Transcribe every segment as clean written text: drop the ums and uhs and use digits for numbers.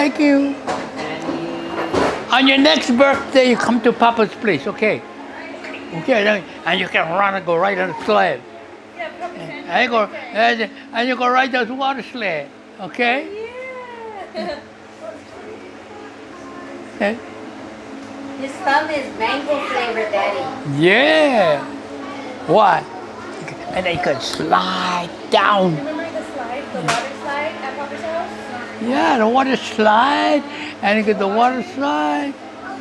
Thank you. On your next birthday, you come to Papa's place, okay? Okay, and you can run and go right on the sled. Yeah, Papa Sandy. And you go, and you go ride those water sled, okay? Yeah. Okay. His thumb is mango flavored, Daddy. Yeah. Why? And they could slide down. Remember the slide, the water slide at Papa's house? Yeah, the water slide, and you get the water slide. Papa,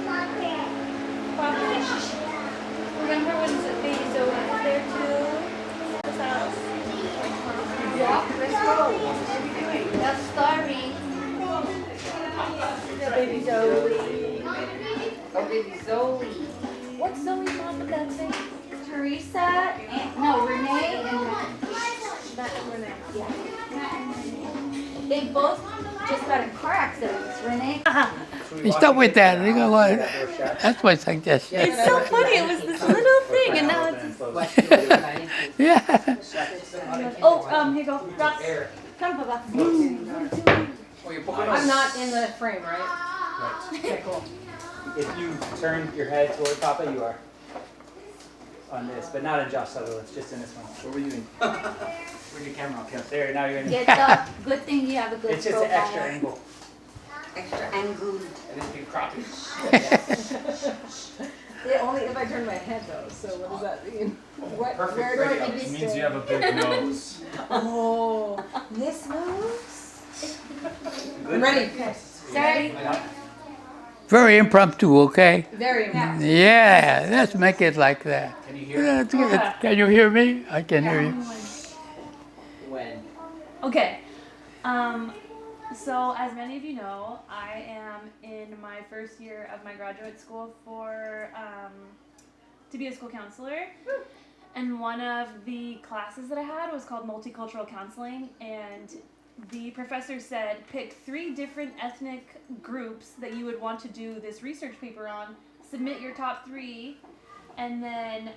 remember when baby Zoe was there too? Papa's house? Yeah, let's go. The story. The baby Zoe. Oh, baby Zoe. What's Zoe's mom and dad's name? Teresa and no, Renee and Matt and Renee. yeah. They both just got in car accidents. Renee. You stop with that. You go, what? That's my suggestion. It's so funny. It was this little thing, and now it's this. Yeah. Oh, here you go. Rox. Come, Papa. I'm not in the frame, right? Okay, cool. If you turn your head toward Papa, you are on this, but not in Josh Sutherland, just in this one. What were you doing? Where'd your camera go? There, now you're in. Get the good thing you have a good It's just profile. an extra angle. Extra angle. And then you crop it. Yeah, only if I turn my head though, so what does that mean? What, Perfect where do I radio. need It to means stay? you have a big nose. Oh, this moves? I'm ready. Okay. Sorry. Very impromptu, okay? Very important. Yeah, let's make it like that. Can you hear? That's good. Can you hear me? I can hear you. When? Okay. So as many of you know, I am in my first year of my graduate school for to be a school counselor. And one of the classes that I had was called multicultural counseling, and the professor said pick 3 different ethnic groups that you would want to do this research paper on, submit your top 3, and then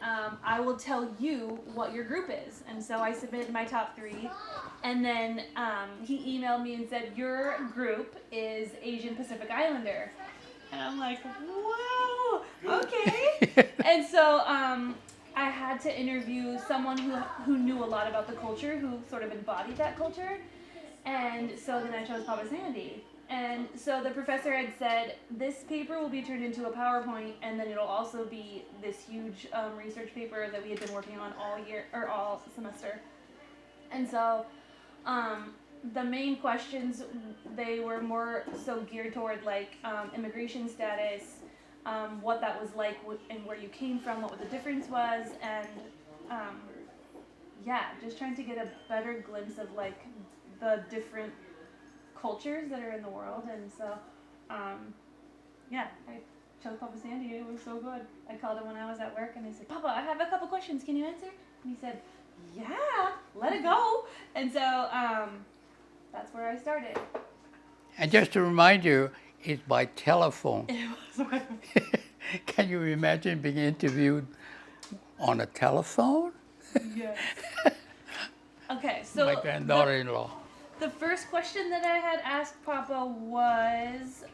I will tell you what your group is. And so I submitted my top 3, and then he emailed me and said, your group is Asian Pacific Islander. And I'm like, whoa, okay. And so I had to interview someone who knew a lot about the culture, who sort of embodied that culture. And so then I chose Papa Sandy. And so the professor had said, this paper will be turned into a PowerPoint, and then it'll also be this huge research paper that we had been working on all year, or all semester. And so the main questions, they were more so geared toward like immigration status, what that was like and where you came from, what the difference was, and yeah, just trying to get a better glimpse of like the different cultures that are in the world. And so yeah, I chose Papa Sandy. It was so good. I called him when I was at work and I said, Papa, I have a couple questions, can you answer? And he said, yeah, let it go. And so that's where I started. And just to remind you, it's by telephone. It was my Can you imagine being interviewed on a telephone? yes. Okay, so My granddaughter-in-law. the first question that I had asked Papa was,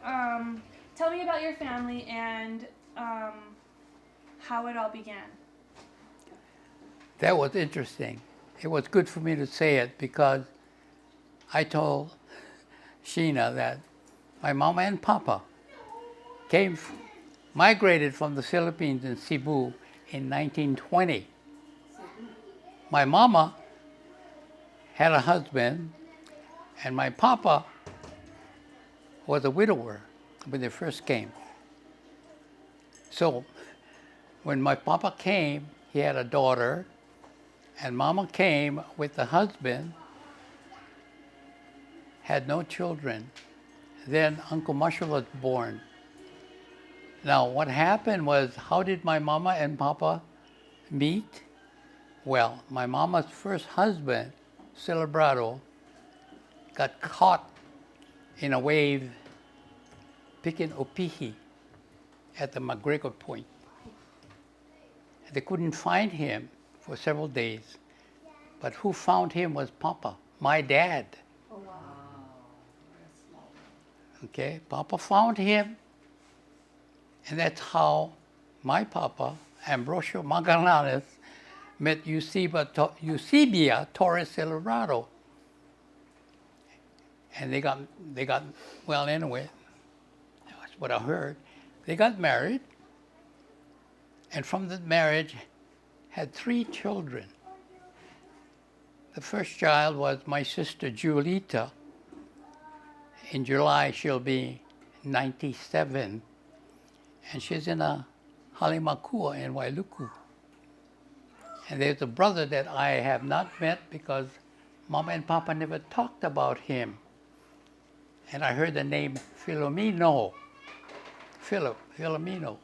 tell me about your family and how it all began. That was interesting. It was good for me to say it because I told Sheena that my mama and papa migrated from the Philippines in Cebu in 1920. My mama had a husband, and my papa was a widower when they first came. So when my papa came, he had a daughter, and mama came with the husband, had no children. Then Uncle Marshall was born. Now, what happened was, how did my mama and papa meet? Well, my mama's first husband, Celebrado, got caught in a wave picking opihi at the McGregor Point. They couldn't find him for several days. But who found him was Papa, my dad. Oh, wow. Okay, Papa found him, and that's how my Papa, Ambrosio Magallanes, met Eusebia Torres Silverado. And they got, well, anyway, that's what I heard. They got married, and from the marriage, had 3 children. The first child was my sister Julita. In July, she'll be 97, and she's in a Halimakua in Wailuku. And there's a brother that I have not met because Mama and Papa never talked about him. And I heard the name Filomeno. Filomeno.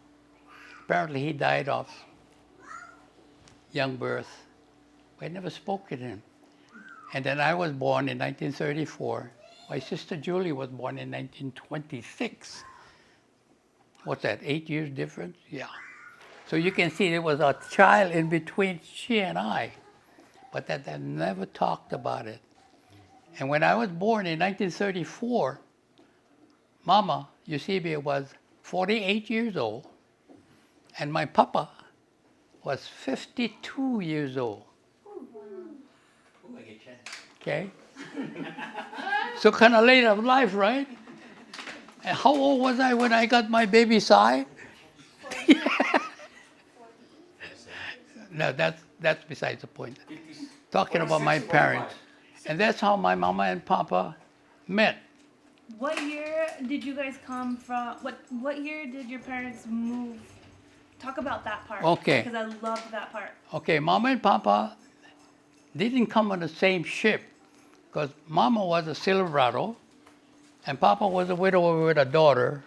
Apparently he died of young birth. We had never spoken to him. And then I was born in 1934. My sister Julie was born in 1926. What's that, 8 years difference? Yeah. So you can see there was a child in between she and I, but that they never talked about it. And when I was born in 1934, Mama, Eusebia, was 48 years old, and my Papa was 52 years old. Okay? So kind of late of life, right? And how old was I when I got my baby Sai? No, that's besides the point. Talking about my parents. And that's how my Mama and Papa met. What year did you guys come from? What year did your parents move? Talk about that part. Okay. Because I love that part. Okay, Mama and Papa didn't come on the same ship because Mama was a Silverado and Papa was a widower with a daughter.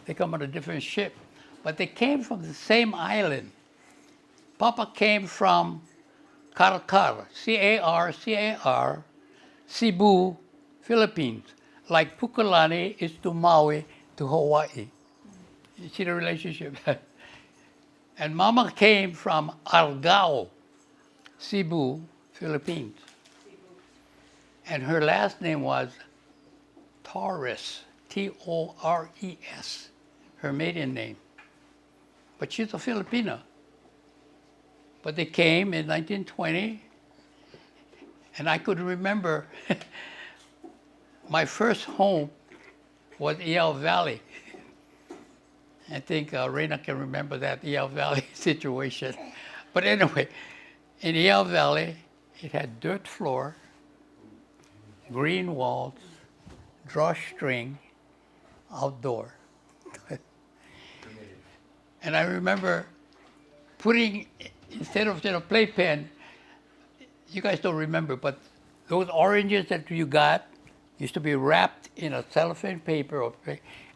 They come on a different ship, but they came from the same island. Papa came from Carcar, C-A-R, Cebu, Philippines, like Pukalani is to Maui to Hawaii. You see the relationship? And Mama came from Argao, Cebu, Philippines. And her last name was Torres, T-O-R-E-S, her maiden name. But she's a Filipina. But they came in 1920, and I could remember my first home was Eau Valley. I think Reina can remember that Eau Valley situation. But anyway, in Eau Valley, it had dirt floor, green walls, drawstring, outdoor. And I remember putting, instead of a playpen, you guys don't remember, but those oranges that you got used to be wrapped in a cellophane paper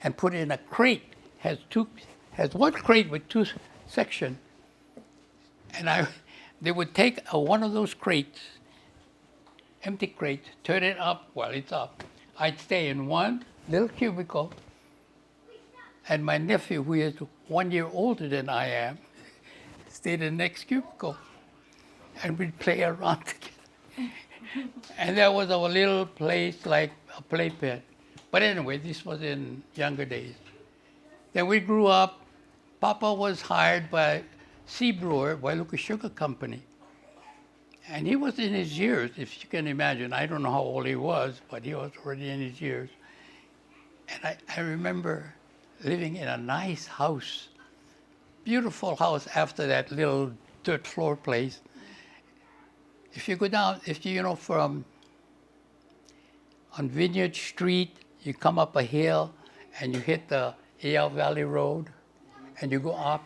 and put in a crate. Has one crate with 2 sections. And they would take one of those crates, empty crate, turn it up while it's up. I'd stay in one little cubicle, and my nephew, who is 1 year older than I am, stayed in the next cubicle, and we'd play around together. And there was a little place like a playpen. But anyway, this was in younger days. Then we grew up. Papa was hired by Sea Brewer, Wailuku Sugar Company. And he was in his years, if you can imagine. I don't know how old he was, but he was already in his years. And I remember living in a nice house, beautiful house after that little dirt floor place. If you go down, from on Vineyard Street, you come up a hill and you hit the Eau Valley Road and you go up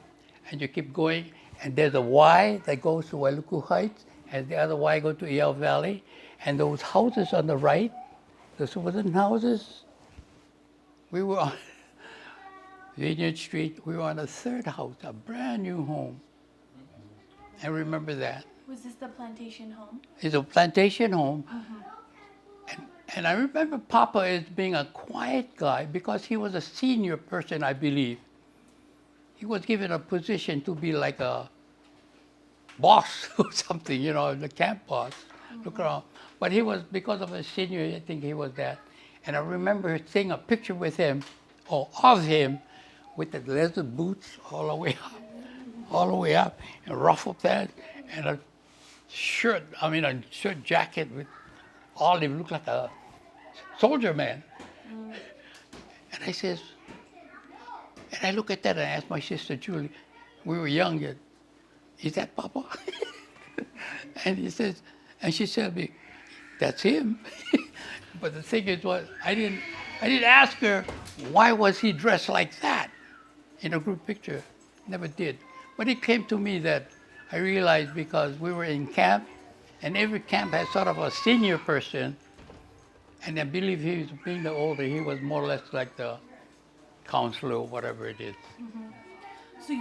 and you keep going, and there's a Y that goes to Wailuku Heights, and the other Y goes to Eau Valley, and those houses on the right, those wooden houses, we were on Vineyard Street, we were on the 3rd house, a brand new home. I remember that. Was this the plantation home? It's a plantation home. And I remember Papa as being a quiet guy because he was a senior person, I believe. He was given a position to be like a boss or something, the camp boss. Look around. But he was, because of a senior, I think he was that. And I remember seeing a picture with him, or of him, with the leather boots all the way up, and ruffle pants, and a shirt, a shirt jacket with olive, looked like a soldier man. And I says, and I look at that and I asked my sister Julie, we were young yet, is that Papa? And she said to me, that's him. But the thing is, I didn't ask her why was he dressed like that in a group picture. Never did. But it came to me that I realized because we were in camp, and every camp had sort of a senior person, and I believe he was being the older, he was more or less like the counselor or whatever it is. So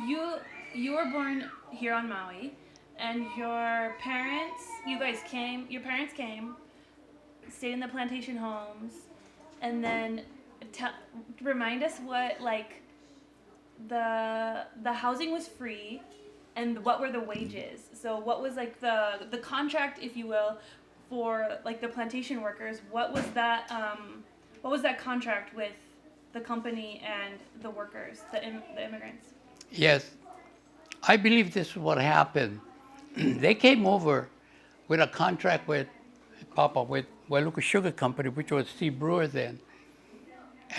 you were born here on Maui, and your parents came, stayed in the plantation homes, and then remind us what, like, the housing was free, and what were the wages? So what was, like, the contract, if you will, for, like, the plantation workers? What was that contract with the company and the workers, the immigrants? Yes, I believe this is what happened. They came over with a contract with Papa, with Wailuku Sugar Company, which was Steve Brewer then.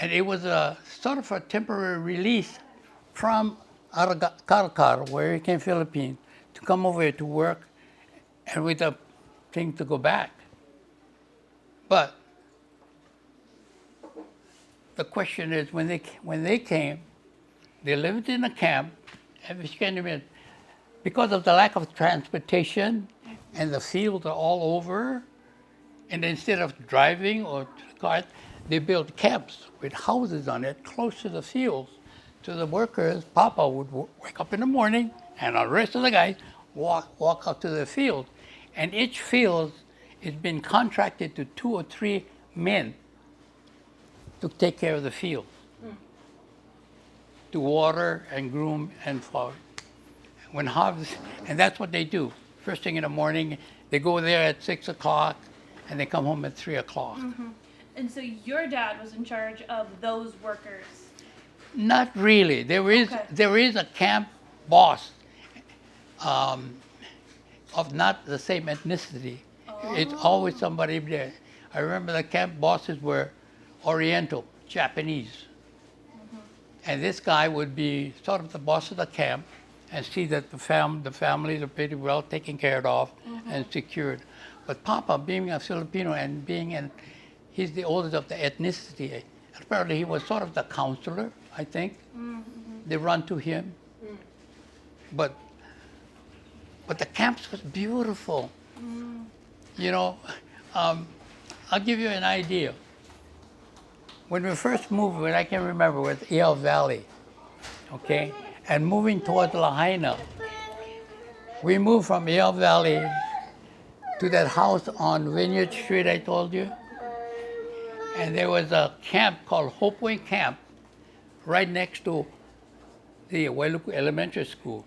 And it was a sort of a temporary release from Karakar, where he came Philippines, to come over here to work and with a thing to go back. But the question is, when they came, they lived in a camp, and because of the lack of transportation and the fields are all over, and instead of driving or cars, they built camps with houses on it close to the fields. So the workers, Papa would wake up in the morning, and the rest of the guys walk out to the field. And each field has been contracted to 2 or 3 men to take care of the field, to water and groom and farm. When harvest, and that's what they do. First thing in the morning, they go there at 6 o'clock, and they come home at 3 o'clock. Mm-hmm. And so your dad was in charge of those workers? Not really. There is a camp boss of not the same ethnicity. Oh. It's always somebody there. I remember the camp bosses were Oriental, Japanese. And this guy would be sort of the boss of the camp and see that the families are pretty well taken care of and secured. But Papa, being a Filipino and he's the oldest of the ethnicity. Apparently he was sort of the counselor, I think. They run to him. But the camps was beautiful. You know, I'll give you an idea. When we first moved, when I can remember, was Eel Valley, okay? And moving towards Lahaina, we moved from Eel Valley to that house on Vineyard Street I told you. And there was a camp called Hopeway Camp right next to the Wailuku Elementary School.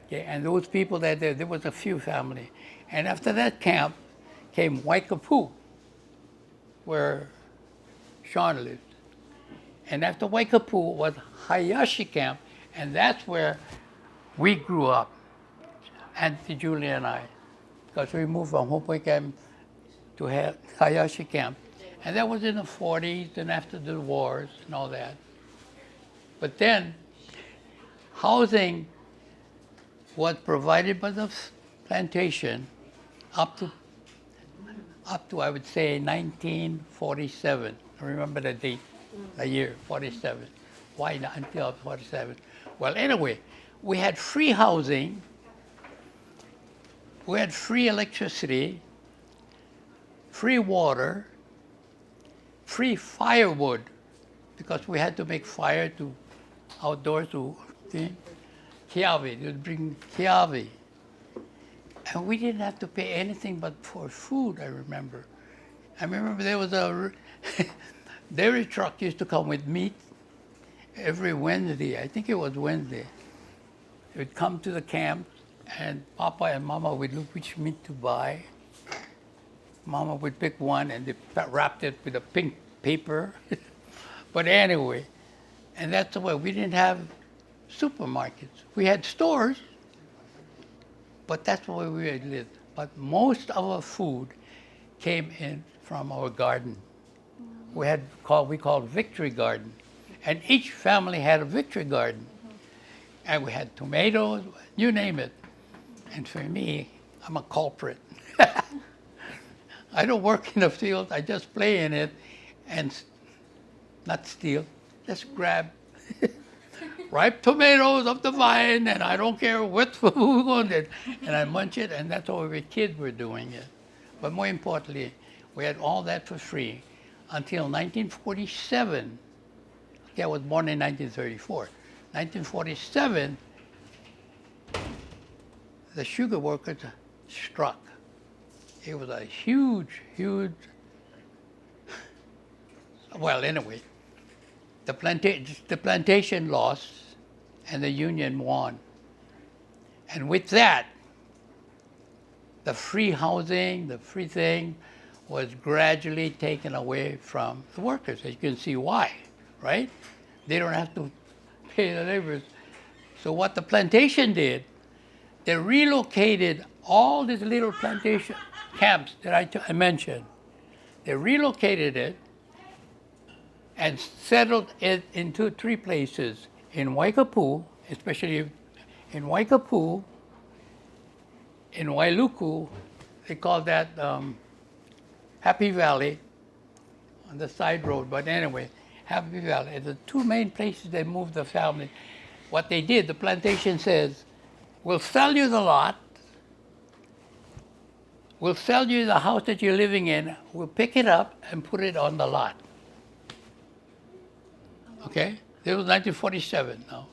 Okay, and those people that there was a few family. And after that camp came Waikapu, where Sean lived. And after Waikapu was Hayashi Camp, and that's where we grew up, Auntie Julie and I, because we moved from Hopeway Camp to Hayashi Camp. And that was in the 40s and after the wars and all that. But then, housing was provided by the plantation up to I would say 1947. I remember the date, the year, 47. Why not until 47? Well, anyway, we had free housing, we had free electricity, free water, free firewood, because we had to make fire to outdoors to kiawe, you'd bring kiawe. And we didn't have to pay anything but for food, I remember. I remember there was a dairy truck used to come with meat every Wednesday. I think it was Wednesday. It would come to the camp, and Papa and Mama would look which meat to buy. Mama would pick one and they wrapped it with a pink paper. But anyway, and that's the way. We didn't have supermarkets. We had stores, but that's the way we lived. But most of our food came in from our garden. We called Victory Garden. And each family had a Victory Garden. And we had tomatoes, you name it. And for me, I'm a culprit. I don't work in the field, I just play in it and not steal, just grab ripe tomatoes off the vine, and I don't care what food we're going to do. And I munch it, and that's how we kids were doing it. But more importantly, we had all that for free until 1947. Okay, I was born in 1934. 1947, the sugar workers struck. It was a huge, well, anyway, the plantation lost and the union won. And with that, the free housing, the free thing was gradually taken away from the workers. As you can see why, right? They don't have to pay the laborers. So what the plantation did, they relocated all these little plantation camps that I mentioned. They relocated it and settled it into 3 places. In Waikapoo, especially in Waikapoo, in Wailuku, they call that Happy Valley on the side road. But anyway, Happy Valley. The 2 main places they moved the family. What they did, the plantation says, we'll sell you the lot, we'll sell you the house that you're living in, we'll pick it up and put it on the lot. Okay? This was 1947 now.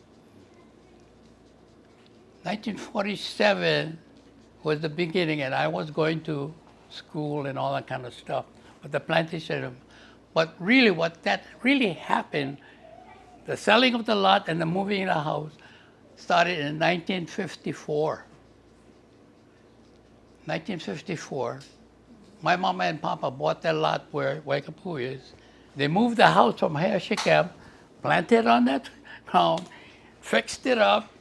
1947 was the beginning, and I was going to school and all that kind of stuff. But the plantation, but really what that really happened, the selling of the lot and the moving in the house started in 1954. 1954, my mama and papa bought that lot where Waikapoo is. They moved the house from Hayashi Camp, planted on that ground, fixed it up,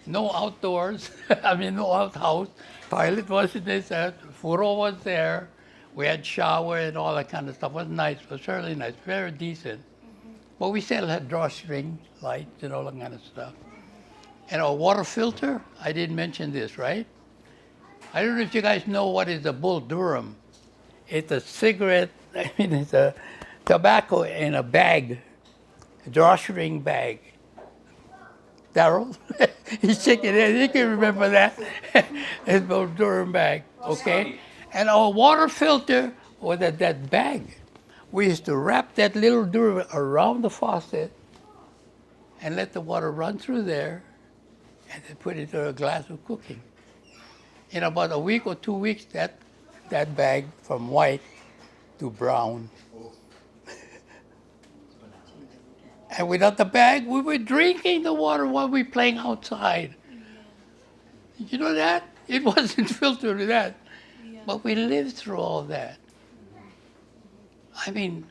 no outdoors, no outhouse, toilet wasn't there, furo was there, we had shower and all that kind of stuff. It was nice, it was really nice, very decent. But we still had drawstring lights and all that kind of stuff. And our water filter, I didn't mention this, right? I don't know if you guys know what is a Bull Durham. It's a cigarette, it's a tobacco in a bag, a drawstring bag. Daryl, he's shaking it. He can remember that. It's a Bull Durham bag, okay? And our water filter was that bag. We used to wrap that little Durham around the faucet and let the water run through there and then put it into a glass of cooking. In about a week or 2 weeks, that bag from white to brown. And without the bag, we were drinking the water while we were playing outside. You know that? It wasn't filtered with that. Yeah. But we lived through all that. I mean,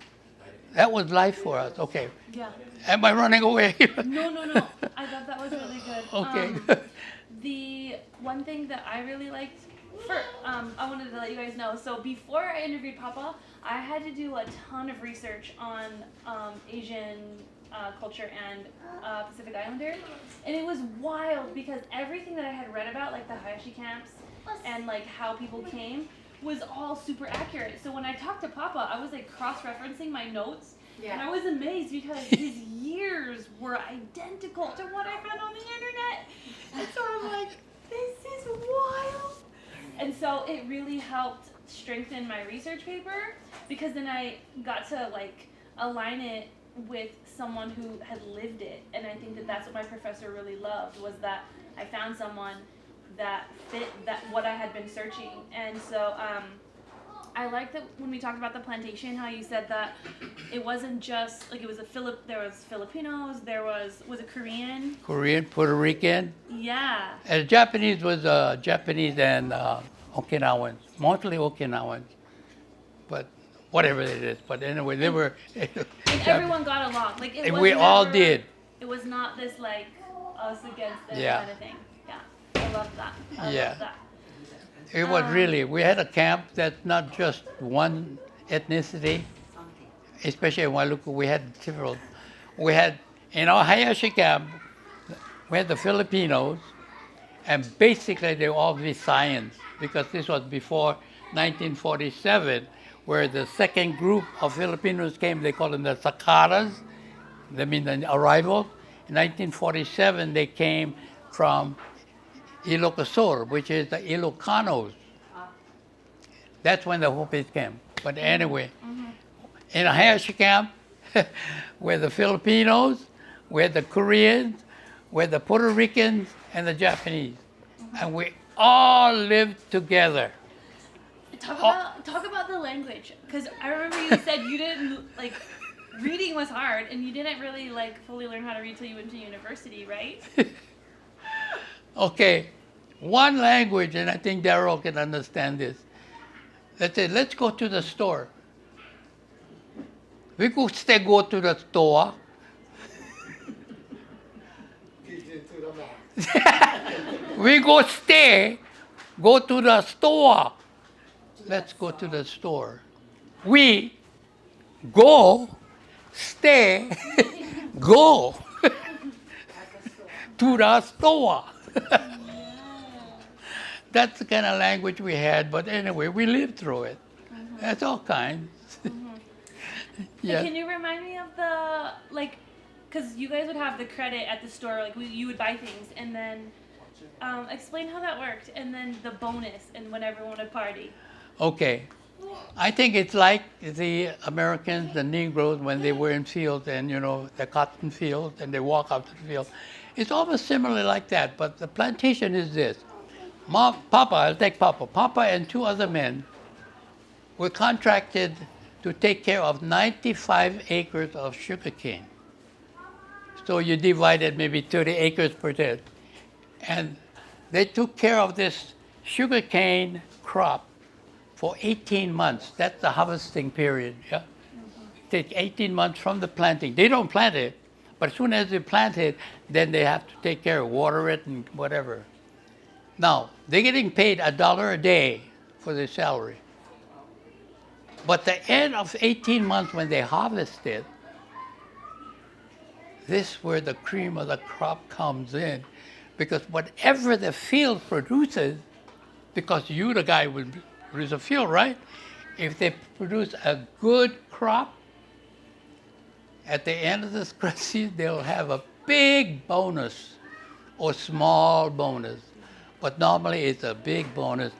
that was life for us. Okay. Yeah. Am I running away? No. I thought that was really good. Okay. The one thing that I really liked, I wanted to let you guys know. So before I interviewed Papa, I had to do a ton of research on Asian culture and Pacific Islander, and it was wild because everything that I had read about, like the Hayashi camps and like how people came, was all super accurate. So when I talked to Papa, I was like cross-referencing my notes. Yeah. And I was amazed because his years were identical to what I found on the internet. And so I'm like, this is wild. And so it really helped strengthen my research paper because then I got to like align it with someone who had lived it. And I think that that's what my professor really loved, was that I found someone that fit that what I had been searching. And so I like that when we talked about the plantation, how you said that it wasn't just like it was there was Filipinos, was it Korean? Korean, Puerto Rican. Yeah. And Japanese was Japanese and Okinawans, mostly Okinawans, but whatever it is. But anyway, they were. And everyone got along. Like it was We all never- did. It was not this like us against them Yeah. kind of thing. Yeah, I love that. I Yeah. love that. It was really. We had a camp that's not just one ethnicity, especially in Wailuku. We had several. We had in our Hayashi camp. We had the Filipinos, and basically they were all Visayans because this was before 1947, where the second group of Filipinos came. They called them the Sakaras. They mean the arrival. In 1947, they came from Ilocosur, which is the Ilocanos. That's when the Hopis came. But anyway, in a Hayashi camp, where the Filipinos, where the Koreans, where the Puerto Ricans, and the Japanese. And we all lived together. Talk about the language, because I remember you said you didn't like reading was hard, and you didn't really like fully learn how to read till you went to university, right? Okay, one language, and I think Daryl can understand this. Let's go to the store. We could still go to the store. We go to the store. Let's go to the store. We go, stay, go to the store. That's the kind of language we had, but anyway, we lived through it. That's all kinds. Yeah. Can you remind me of the like, because you guys would have the credit at the store, like you would buy things, and then explain how that worked, and then the bonus, and when everyone would party. Okay. I think it's like the Americans, the Negroes, when they were in fields and, the cotton fields, and they walk out to the field. It's almost similar like that, but the plantation is this. Papa, I'll take Papa. Papa and two other men were contracted to take care of 95 acres of sugarcane. So you divided maybe 30 acres per day. And they took care of this sugarcane crop for 18 months. That's the harvesting period. Yeah? Take 18 months from the planting. They don't plant it, but as soon as they plant it, then they have to take care of water it and whatever. Now, they're getting paid $1 a day for their salary. But the end of 18 months when they harvest it, this is where the cream of the crop comes in. Because whatever the field produces, because you, the guy, will produce a field, right? If they produce a good crop, at the end of the season, they'll have a big bonus or small bonus. But normally it's a big bonus.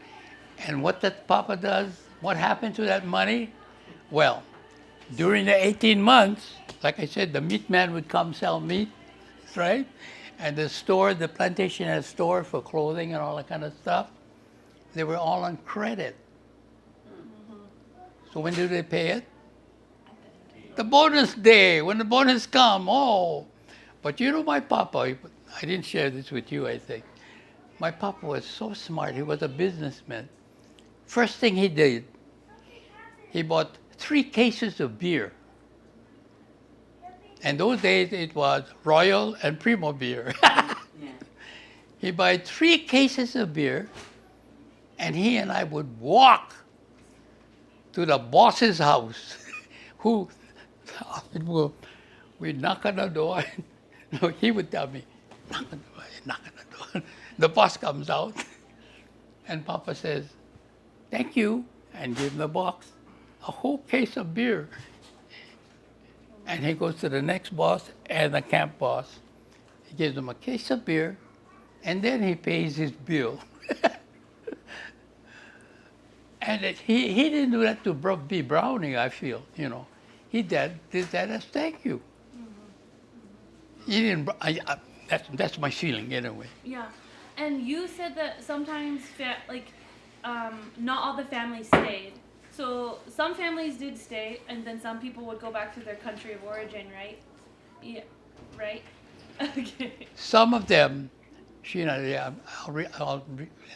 And what that Papa does, what happened to that money? Well, during the 18 months, like I said, the meat man would come sell meat, right? And the plantation had a store for clothing and all that kind of stuff. They were all on credit. So when do they pay it? The bonus day, when the bonus come, oh. But my Papa, I didn't share this with you, I think. My Papa was so smart. He was a businessman. First thing he did, he bought 3 cases of beer. And those days it was Royal and Primo beer. He bought 3 cases of beer, and he and I would walk to the boss's house, we'd knock on the door. No, he would tell me, knock on the door. The boss comes out, and Papa says, thank you, and give him the box, a whole case of beer. And he goes to the next boss and the camp boss. He gives them a case of beer, and then he pays his bill. And he didn't do that to be browning, I feel, He did that as thank you. He didn't, that's my feeling anyway. Yeah. And you said that sometimes, not all the families stayed. So some families did stay, and then some people would go back to their country of origin, right? Yeah, right? Okay. Some of them,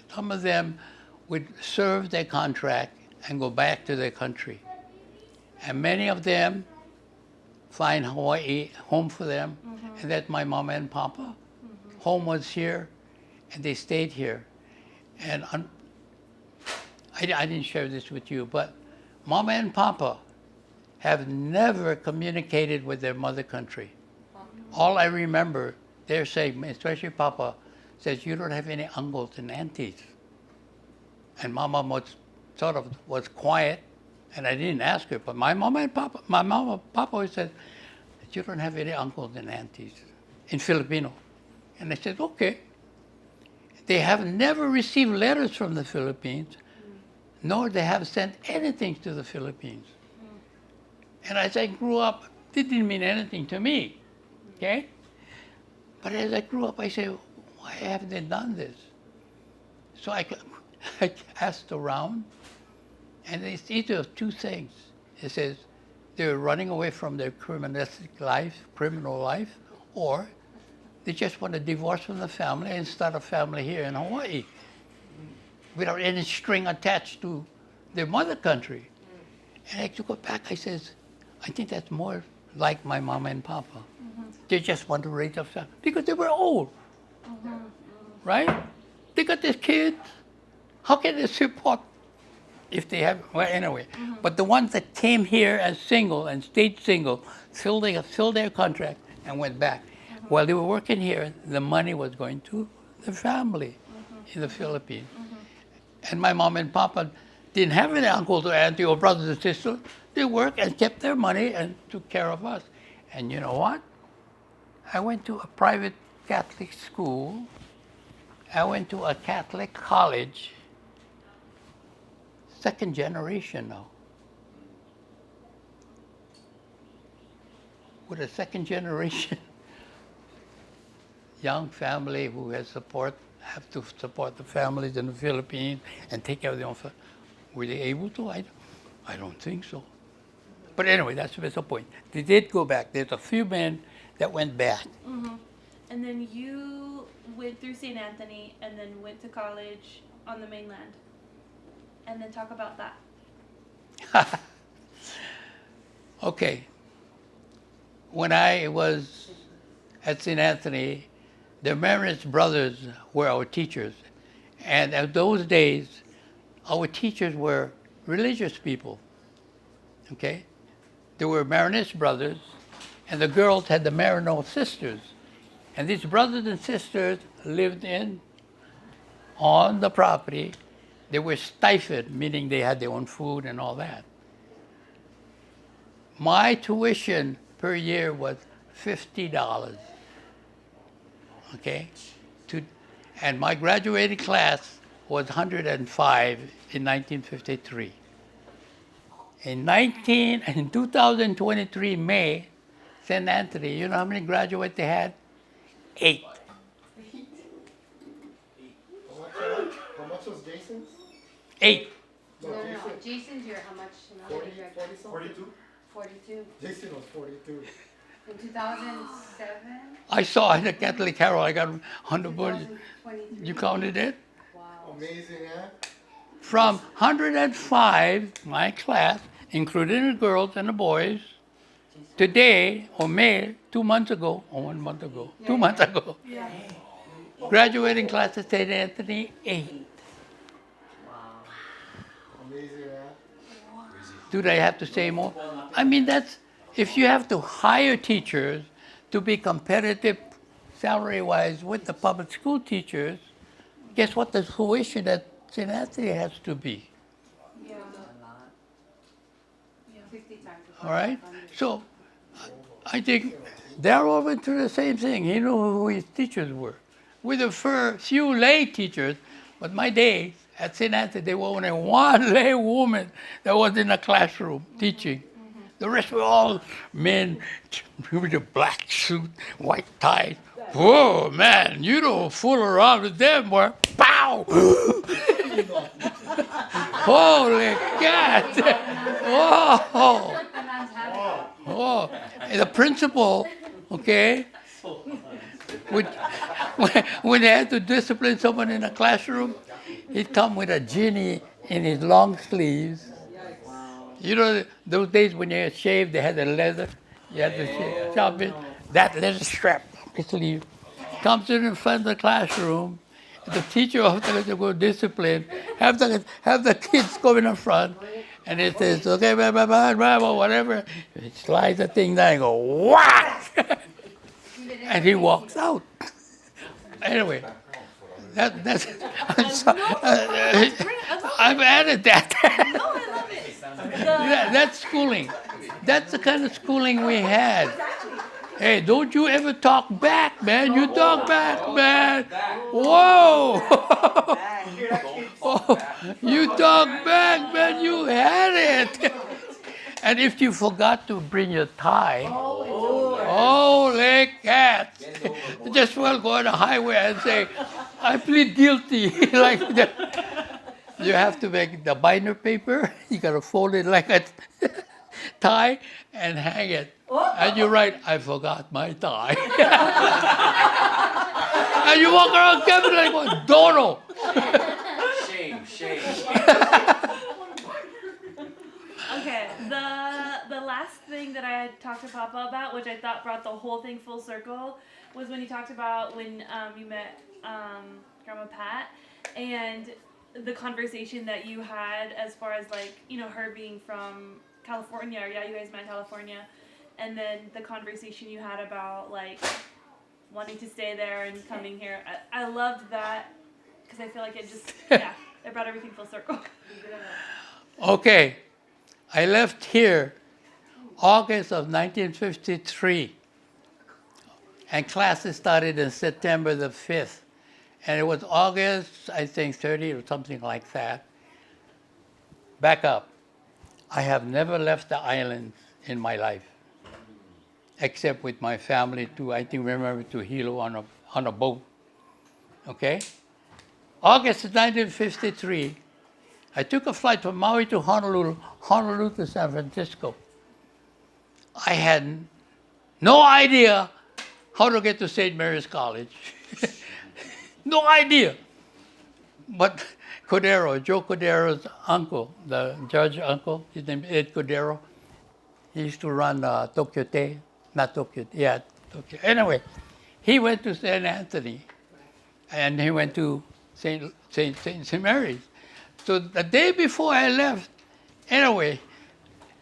some of them would serve their contract and go back to their country. And many of them find Hawaii home for them. And that's my mama and papa. Home was here, and they stayed here. And I didn't share this with you, but mama and papa have never communicated with their mother country. All I remember, they're saying, especially papa, says, you don't have any uncles and aunties. And mama was quiet, and I didn't ask her, but my mama and papa always said, you don't have any uncles and aunties in Filipino. And I said, okay. They have never received letters from the Philippines, nor they have sent anything to the Philippines. And as I grew up, it didn't mean anything to me, okay? But as I grew up, I said, why haven't they done this? So I asked around, and it's either of two things. It says they're running away from their criminal life, or they just want to divorce from the family and start a family here in Hawaii without any string attached to their mother country. And I go back, I says, I think that's more like my mama and papa. They just want to raise a family because they were old, right? They got their kids. How can they support if they have, well, anyway. But the ones that came here as single and stayed single, filled their contract and went back. While they were working here, the money was going to the family in the Philippines. And my mom and papa didn't have any uncles or auntie or brothers and sisters. They worked and kept their money and took care of us. And you know what? I went to a private Catholic school. I went to a Catholic college. Second generation now. With a second generation young family who have to support the families in the Philippines and take care of their own family. Were they able to? I don't think so. But anyway, that's the point. They did go back. There's a few men that went back. And then you went through St. Anthony and then went to college on the mainland. And then talk about that. Okay. When I was at St. Anthony, the Mariners brothers were our teachers. And at those days, our teachers were religious people. Okay? There were Mariners brothers, and the girls had the Marino sisters. And these brothers and sisters lived on the property. They were stipend, meaning they had their own food and all that. My tuition per year was $50. Okay? And my graduating class was 105 in 1953. In 2023 May, St. Anthony, you know how many graduates they had? 8. How much was Jason's? 8. No, Jason's here, how much? 40 something? 42? 42. Jason was 42. In 2007? I saw in the Catholic Herald, I got 100 books. 2023. You counted it? Wow. Amazing, huh? From 105, my class, including the girls and the boys, today, or May, 2 months ago, or 1 month ago, 2 months ago, graduating class at St. Anthony, 8. Amazing, huh? Do they have to say more? I mean, if you have to hire teachers to be competitive salary-wise with the public school teachers, guess what the tuition at St. Anthony has to be, 50 times. all right? So I think Darrell went through the same thing. He knew who his teachers were. With a few lay teachers, but my days at St. Anthony, there was only one lay woman that was in a classroom teaching. The rest were all men with a black suit, white tie. Whoa, man, you don't fool around with them, boy. Pow! Holy cat! Whoa! Oh, and the principal, okay, when they had to discipline someone in a classroom, He'd come with a genie in his long sleeves. You know, those days when you shaved, they had the leather. You had to shove it. That leather strap on the sleeve. Comes in front of the classroom. The teacher of the go discipline. Have the kids go in the front, and it says, okay, blah, blah, blah, blah, blah, whatever. He slides the thing down and go, whack! And he walks out. Anyway, that's I've added that. That's schooling. That's the kind of schooling we had. Hey, don't you ever talk back, man. You talk back, man. Whoa. Oh, you talk back, man. You had it. And if you forgot to bring your tie, holy cats. Just well go on the highway and say, I plead guilty. Like that. You have to make the binder paper. You got to fold it like a tie and hang it. And you write, I forgot my tie. And you walk around campus like, what? Dono. Shame. Okay, the last thing that I had talked to Papa about, which I thought brought the whole thing full circle, was when he talked about when you met Grandma Pat and the conversation that you had as far as like, you know, her being from California, or yeah, you guys met in California, and then the conversation you had about like wanting to stay there and coming here. I loved that because I feel like it just, yeah, it brought everything full circle. Okay. I left here August of 1953, and classes started in September the 5th. And it was August, I think, 30 or something like that. Back up. I have never left the island in my life, except with my family to, I think, remember, to Hilo on a boat. Okay? August of 1953, I took a flight from Maui to Honolulu, Honolulu to San Francisco. I had no idea how to get to St. Mary's College. No idea. But Cordero, Joe Cordero's uncle, the judge uncle, his name is Ed Cordero, he used to run Tokyo Te, not Tokyo, yeah, Tokyo. Anyway, he went to St. Anthony, and he went to St. Mary's. So the day before I left, anyway,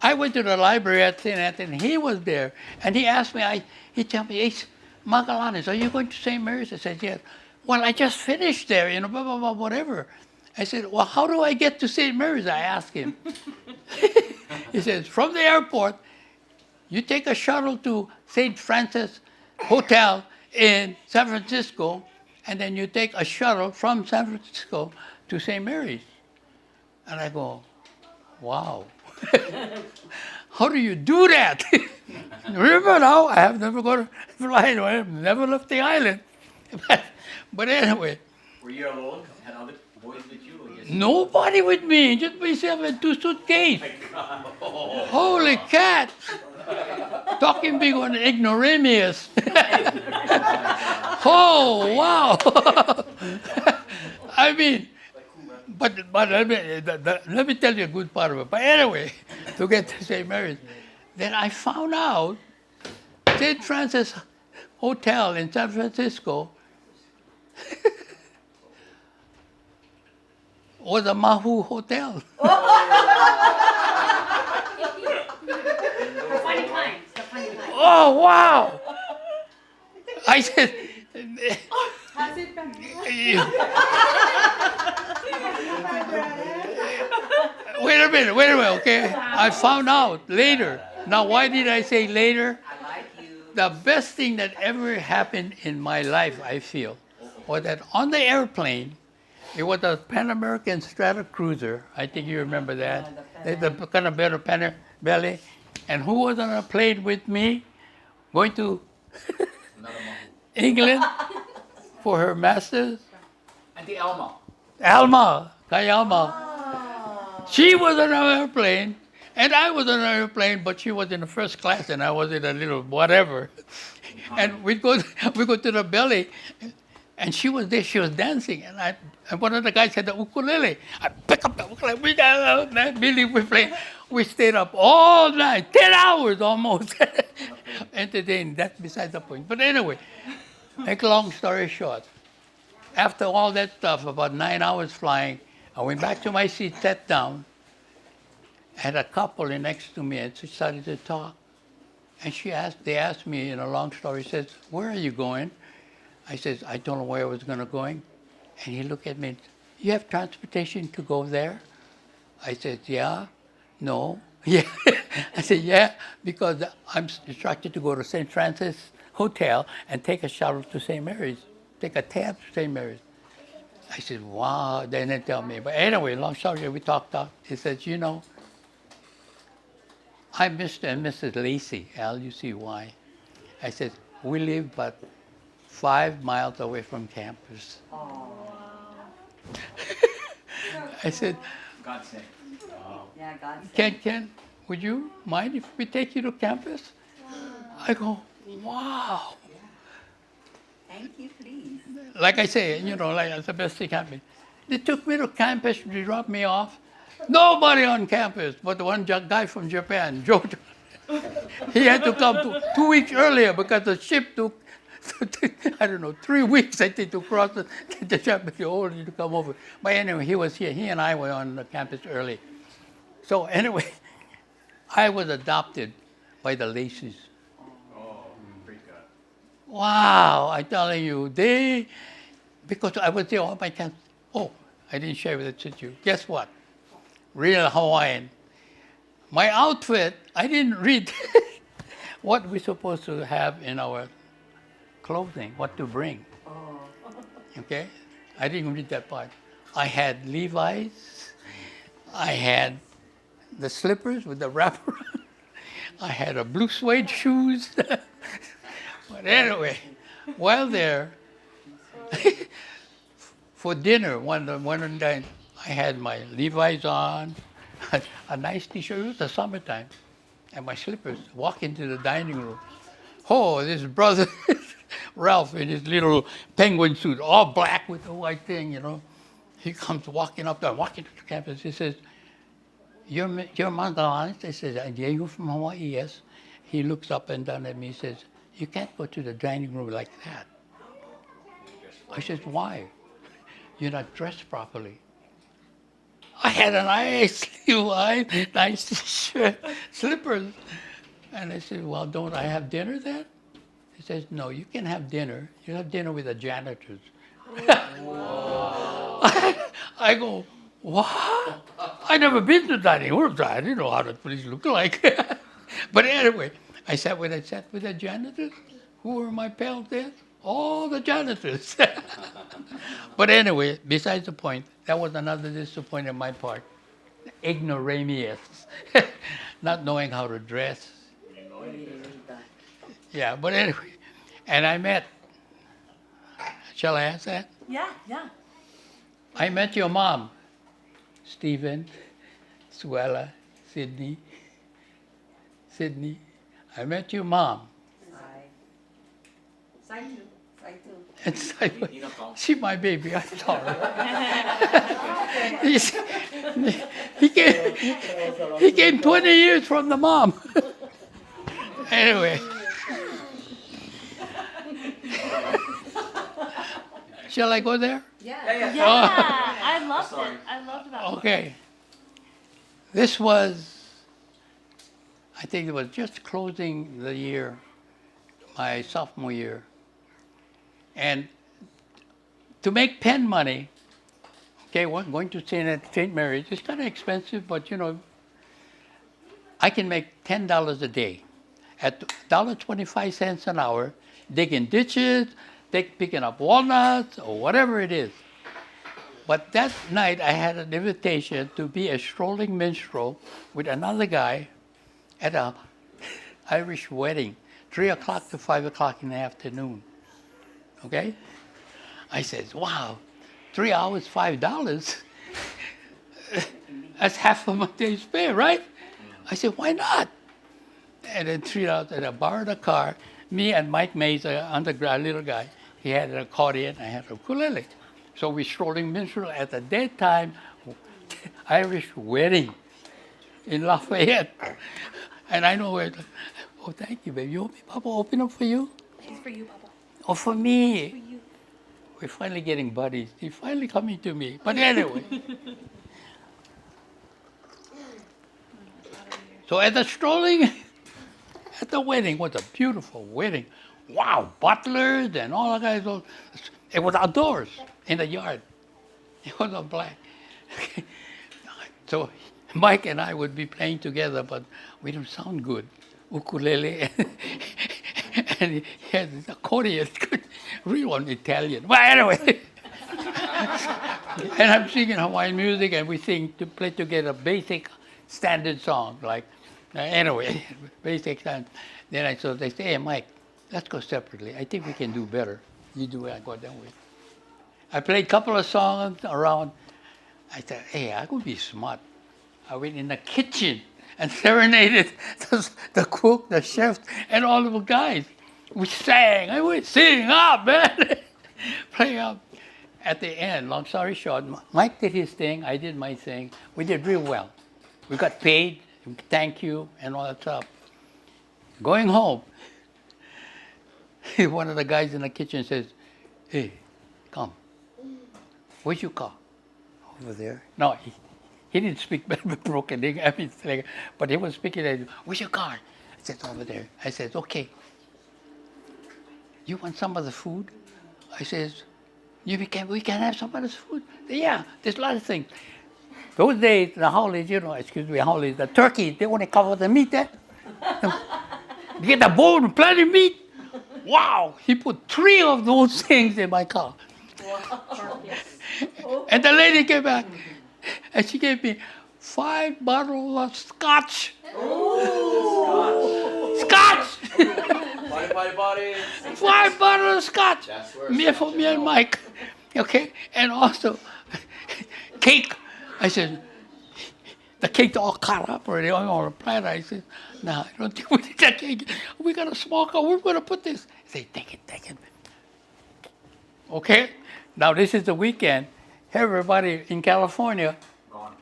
I went to the library at St. Anthony. He was there, and he asked me. He told me, "Hey, Magallanes, are you going to St. Mary's?" I said, "Yes." Well, I just finished there, you know, blah blah blah, whatever. I said, "Well, how do I get to St. Mary's?" I asked him. He says, "From the airport, you take a shuttle to St. Francis Hotel in San Francisco, and then you take a shuttle from San Francisco to St. Mary's." And I go, wow. How do you do that? Remember now, I have never gone to fly, I have never left the island. But anyway. Were you alone? Had other boys with you? Or just Nobody with me, just myself and 2 suitcases. Holy cat! Talking big on ignoramus. Oh, wow. I mean, but let me tell you a good part of it. But anyway, to get to St. Mary's, then I found out St. Francis Hotel in San Francisco was a Mahu hotel. The funny kind. The funny kind. Oh, wow! I said, How's it been? wait a minute, okay? I found out later. Now, why did I say later? I like you. The best thing that ever happened in my life, I feel, was that on the airplane, it was a Pan American Strata Cruiser. I think you remember that. The kind of better Pan belly. And who was on a plane with me, going to England for her master's? Auntie Elma. Alma, Kayama. She was on an airplane, and I was on an airplane, but she was in the first class, and I was in a little whatever. And we go to the belly. And she was there, she was dancing, and one of the guys had the ukulele. I pick up the ukulele, we got Billy, we played. We stayed up all night, 10 hours almost. Entertained, that's beside the point. But anyway, make a long story short, after all that stuff, about 9 hours flying, I went back to my seat, sat down, had a couple next to me, and she started to talk. And they asked me in a long story, says, where are you going? I says, I don't know where I was going to going. And he looked at me, you have transportation to go there? I said, yeah. No. Yeah. I said, yeah, because I'm instructed to go to St. Francis Hotel and take a shuttle to St. Mary's, take a cab to St. Mary's. I said, wow. They didn't tell me. But anyway, long story, we talked. He says, you know, I'm Mr. and Mrs. Lacy, Lucy. I said, we live but 5 miles away from campus. I said, God sake. Yeah, God save. Ken, would you mind if we take you to campus? I go, wow. Thank you, please. Like I say, you know, like that's the best thing happened. They took me to campus to drop me off. Nobody on campus but the one guy from Japan, Jojo. He had to come 2 weeks earlier because the ship took, I don't know, 3 weeks I think to cross the Japanese only to come over. But anyway, he was here. He and I were on the campus early. So anyway, I was adopted by the Lacys. Oh, pretty good. Wow, I'm telling you, because I was there on my campus. Oh, I didn't share with you. Guess what? Real Hawaiian. My outfit, I didn't read what we're supposed to have in our clothing, what to bring. Okay? I didn't read that part. I had Levi's. I had the slippers with the wrapper. I had a blue suede shoes. But anyway, while there, for dinner one night, I had my Levi's on, a nice T-shirt. It was the summertime, and my slippers. Walk into the dining room. Oh, this brother Ralph in his little penguin suit, all black with the white thing, you know. He comes walking up there, walking to the campus. He says, "You're Mandalanis?" I said, "Yeah, you from Hawaii?" Yes. He looks up and down at me. He says, "You can't go to the dining room like that." I said, "Why? You're not dressed properly." I had a nice Levi's, nice T-shirt, slippers. And I said, "Well, don't I have dinner then?" He says, "No, you can have dinner. You have dinner with the janitors." I go, "What? I never been to dining rooms. I didn't know how the place looked like." But anyway, I sat with the janitors. Who were my pals there? All the janitors. But anyway, besides the point, that was another disappointment on my part. Ignoramus. Not knowing how to dress. Yeah, but anyway, and I met, shall I ask that? Yeah. I met your mom, Stephen, Suella, Sydney. I met your mom. Side two. And she my baby, I'm sorry. he came 20 years from the mom. Anyway. Shall I go there? Yeah. Yeah. I loved it. I loved that. Okay. This was, I think it was just closing the year, my sophomore year. And to make pen money, okay, going to St. Mary's, it's kind of expensive, but you know, I can make $10 a day at $1.25 an hour, digging ditches, picking up walnuts or whatever it is. But that night I had an invitation to be a strolling minstrel with another guy at a Irish wedding, 3 o'clock to 5 o'clock in the afternoon. Okay? I said, wow, 3 hours, $5. That's half of my day's pay, right? I said, why not? And then $3, and I borrowed a car. Me and Mike Mays, undergrad little guy, He had an accordion, I had a ukulele. So we strolling minstrel at the daytime Irish wedding in Lafayette. And I know where, oh, thank you, baby. You want me, Papa, open up for you? It's for you, Papa. Oh, for me. For you. We're finally getting buddies. He's finally coming to me. But anyway. So at the strolling, at the wedding, was a beautiful wedding. Wow, butlers and all the guys. It was outdoors in the yard. It was all black. So Mike and I would be playing together, but we don't sound good. Ukulele and he had this accordion, real on Italian. Well, anyway. And I'm singing Hawaiian music, and we play together basic standard songs like, anyway, basic standard. Then they say, hey, Mike, let's go separately. I think we can do better. You do it, I go that way. I played a couple of songs around. I said, hey, I could be smart. I went in the kitchen and serenaded the cook, the chef, and all of the guys. We sang. I would sing up, man. Play up. At the end, long story short, Mike did his thing. I did my thing. We did real well. We got paid. Thank you, and all that stuff. Going home, one of the guys in the kitchen says, hey, come. Where's your car? Over there. No, he didn't speak broken English, but he was speaking, where's your car? I said, over there. I said, okay. You want some of the food? I says, we can have some of this food? Yeah, there's a lot of things. Those days, the holidays, holidays, the turkey, they only cover the meat there. You get the bone, plenty of meat. Wow, he put 3 of those things in my car. And the lady came back, and she gave me 5 bottles of scotch. Scotch! Body. 5 bottles of scotch. That's where For me and Mike. Okay? And also, cake. I said, the cake's all cut up already on a platter. I said, no, I don't think we need that cake. We got a small car. Where are we going to put this? I said, take it. Okay? Now, this is the weekend. Everybody in California, Gone.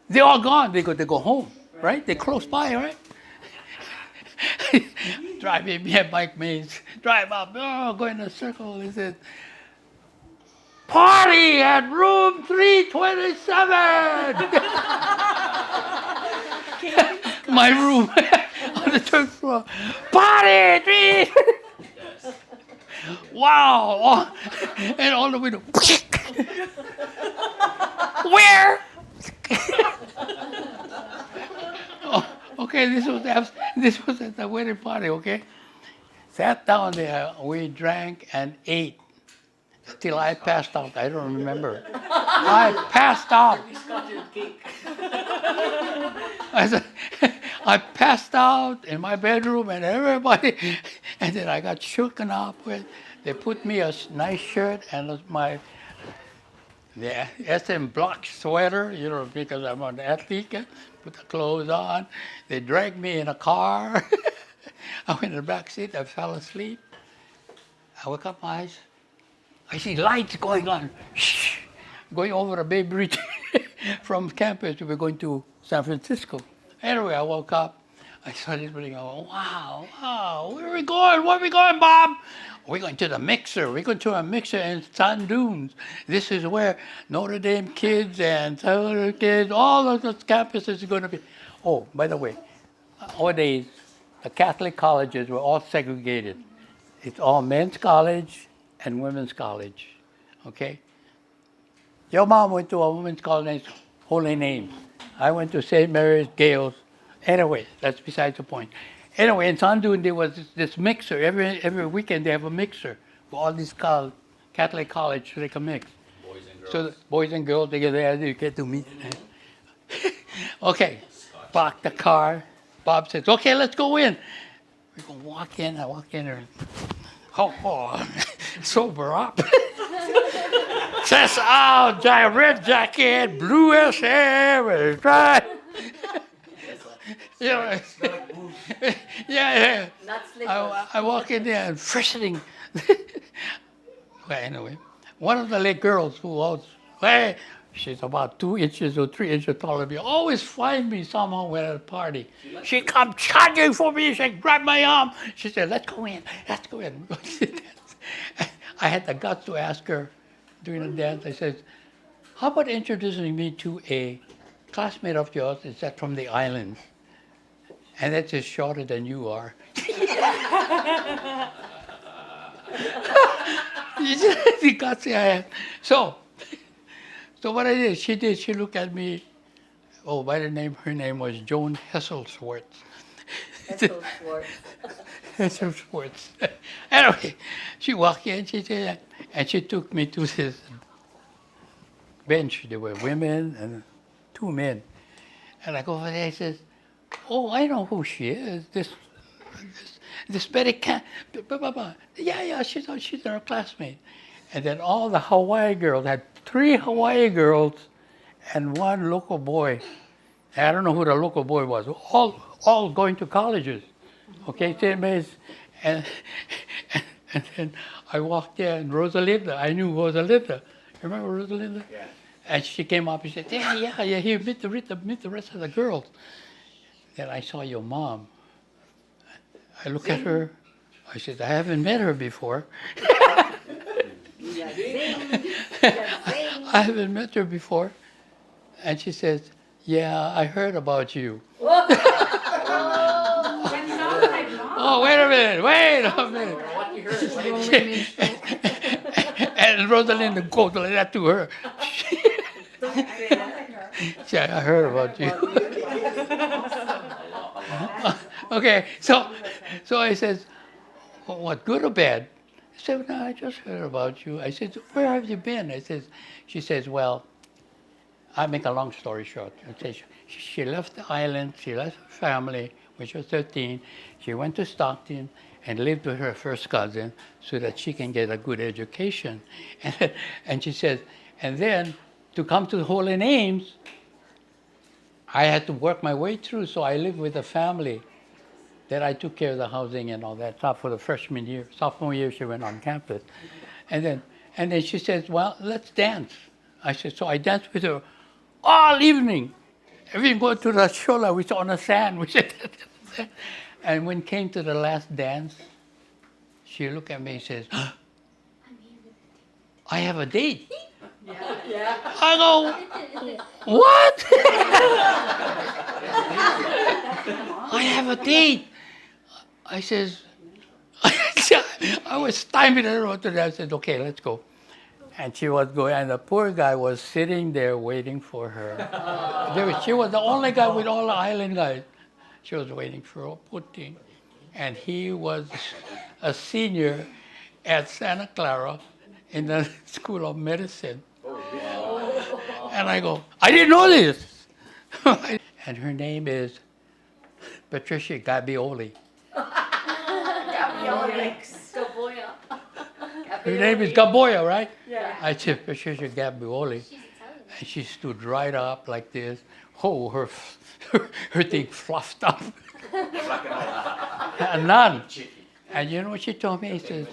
they're all gone. They go home, right? They're close by, right? Driving, me and Mike Mays drive up, go in a circle. He says, party at room 327. My room on the third floor. Party 3. Wow. And all the way to where? Okay, this was at the wedding party, okay? Sat down there, we drank and ate till I passed out. I don't remember. I passed out. I passed out in my bedroom and everybody, and then I got shooken up with. They put me a nice shirt and the SM Block sweater, because I'm an athlete. Put the clothes on. They dragged me in a car. I went in the back seat. I fell asleep. I woke up my eyes. I see lights going on. Shh. Going over the Bay Bridge from campus. We were going to San Francisco. Anyway, I woke up. I started thinking, wow. Where are we going? Where are we going, Bob? We're going to the mixer. We're going to a mixer in Sand Dunes. This is where Notre Dame kids and Southern kids, all of the campuses are going to be. Oh, by the way, nowadays, the Catholic colleges were all segregated. It's all men's college and women's college, okay? Your mom went to a women's college, Holy Name. I went to St. Mary's Gales. Anyway, that's besides the point. Anyway, in Sand Dunes, there was this mixer. Every weekend, they have a mixer for all these Catholic college so they can mix. Boys and girls. So the boys and girls, they get there, you get to meet. Okay, park the car. Bob says, okay, let's go in. We go walk in. I walk in there. Sober up. Chest out, red jacket, blue as hair, right? Yeah. Not slippers. I walk in there and freshening. Well, anyway, one of the little girls who was, hey, she's about 2 inches or 3 inches taller than me, always find me somehow when at a party. She come charging for me. She grabbed my arm. She said, let's go in. Let's go in. I had the guts to ask her during the dance. I said, how about introducing me to a classmate of yours? Is that from the islands? And that's just shorter than you are. The guts I had. So what I did, she looked at me, by the name, her name was Joan Hesselschwartz. Hesselschwartz. Anyway, she walked in, she said, and she took me to this bench. There were women and 2 men. And I go over there, I says, oh, I know who she is. This Betty Can. Yeah, she's our classmate. And then all the Hawaii girls, had 3 Hawaii girls and 1 local boy. I don't know who the local boy was. All going to colleges. Okay, St. Mary's. And then I walked there, and Rosalinda, I knew Rosalinda. You remember Rosalinda? Yeah. And she came up and said, yeah, here, meet the rest of the girls. Then I saw your mom. I look at her. I said, I haven't met her before. I haven't met her before. And she says, yeah, I heard about you. Oh, wait a minute. And Rosalinda goes like that to her. Yeah, I heard about you. Okay, so I says, well, what, good or bad? I said, no, I just heard about you. I said, where have you been? She says, well, I make a long story short. She left the island, she left her family, when she was 13. She went to Stockton and lived with her first cousin so that she can get a good education. And she says, and then to come to Holy Names, I had to work my way through, so I lived with a family. Then I took care of the housing and all that stuff for the freshman year. Sophomore year, she went on campus. And then she says, well, let's dance. I said, so I danced with her all evening. We go to the shola, we saw on the sand. We said, and when came to the last dance, she looked at me and says, I have a date. I go, what? I have a date. I says, I was stymied her what to do. I said, okay, let's go. And she was going, and the poor guy was sitting there waiting for her. She was the only guy with all the island guys. She was waiting for a pudding. And he was a senior at Santa Clara in the School of Medicine. And I go, I didn't know this. And her name is Patricia Gabbioli. Her name is Gaboya, right? Yeah. I said, Patricia Gabbioli. And she stood right up like this. Oh, her thing fluffed up. None. And you know what she told me? She says,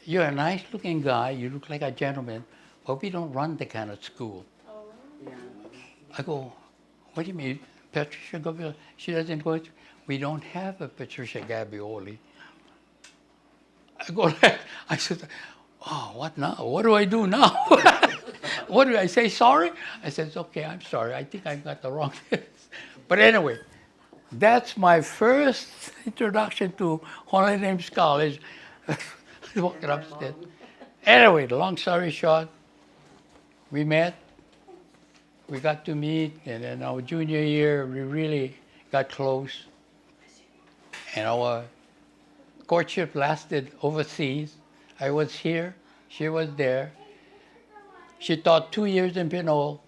you're a nice looking guy. You look like a gentleman. But we don't run the kind of school. I go, what do you mean? Patricia Gabbioli? She doesn't go, we don't have a Patricia Gabbioli. I said, oh, what now? What do I do now? What do I say? Sorry? I said, okay, I'm sorry. I think I got the wrong thing. But anyway, that's my first introduction to Holy Names College. Walking upstairs. Anyway, the long story short, we met. We got to meet, and then our junior year, we really got close. And our courtship lasted overseas. I was here, she was there. She taught 2 years in Pinole.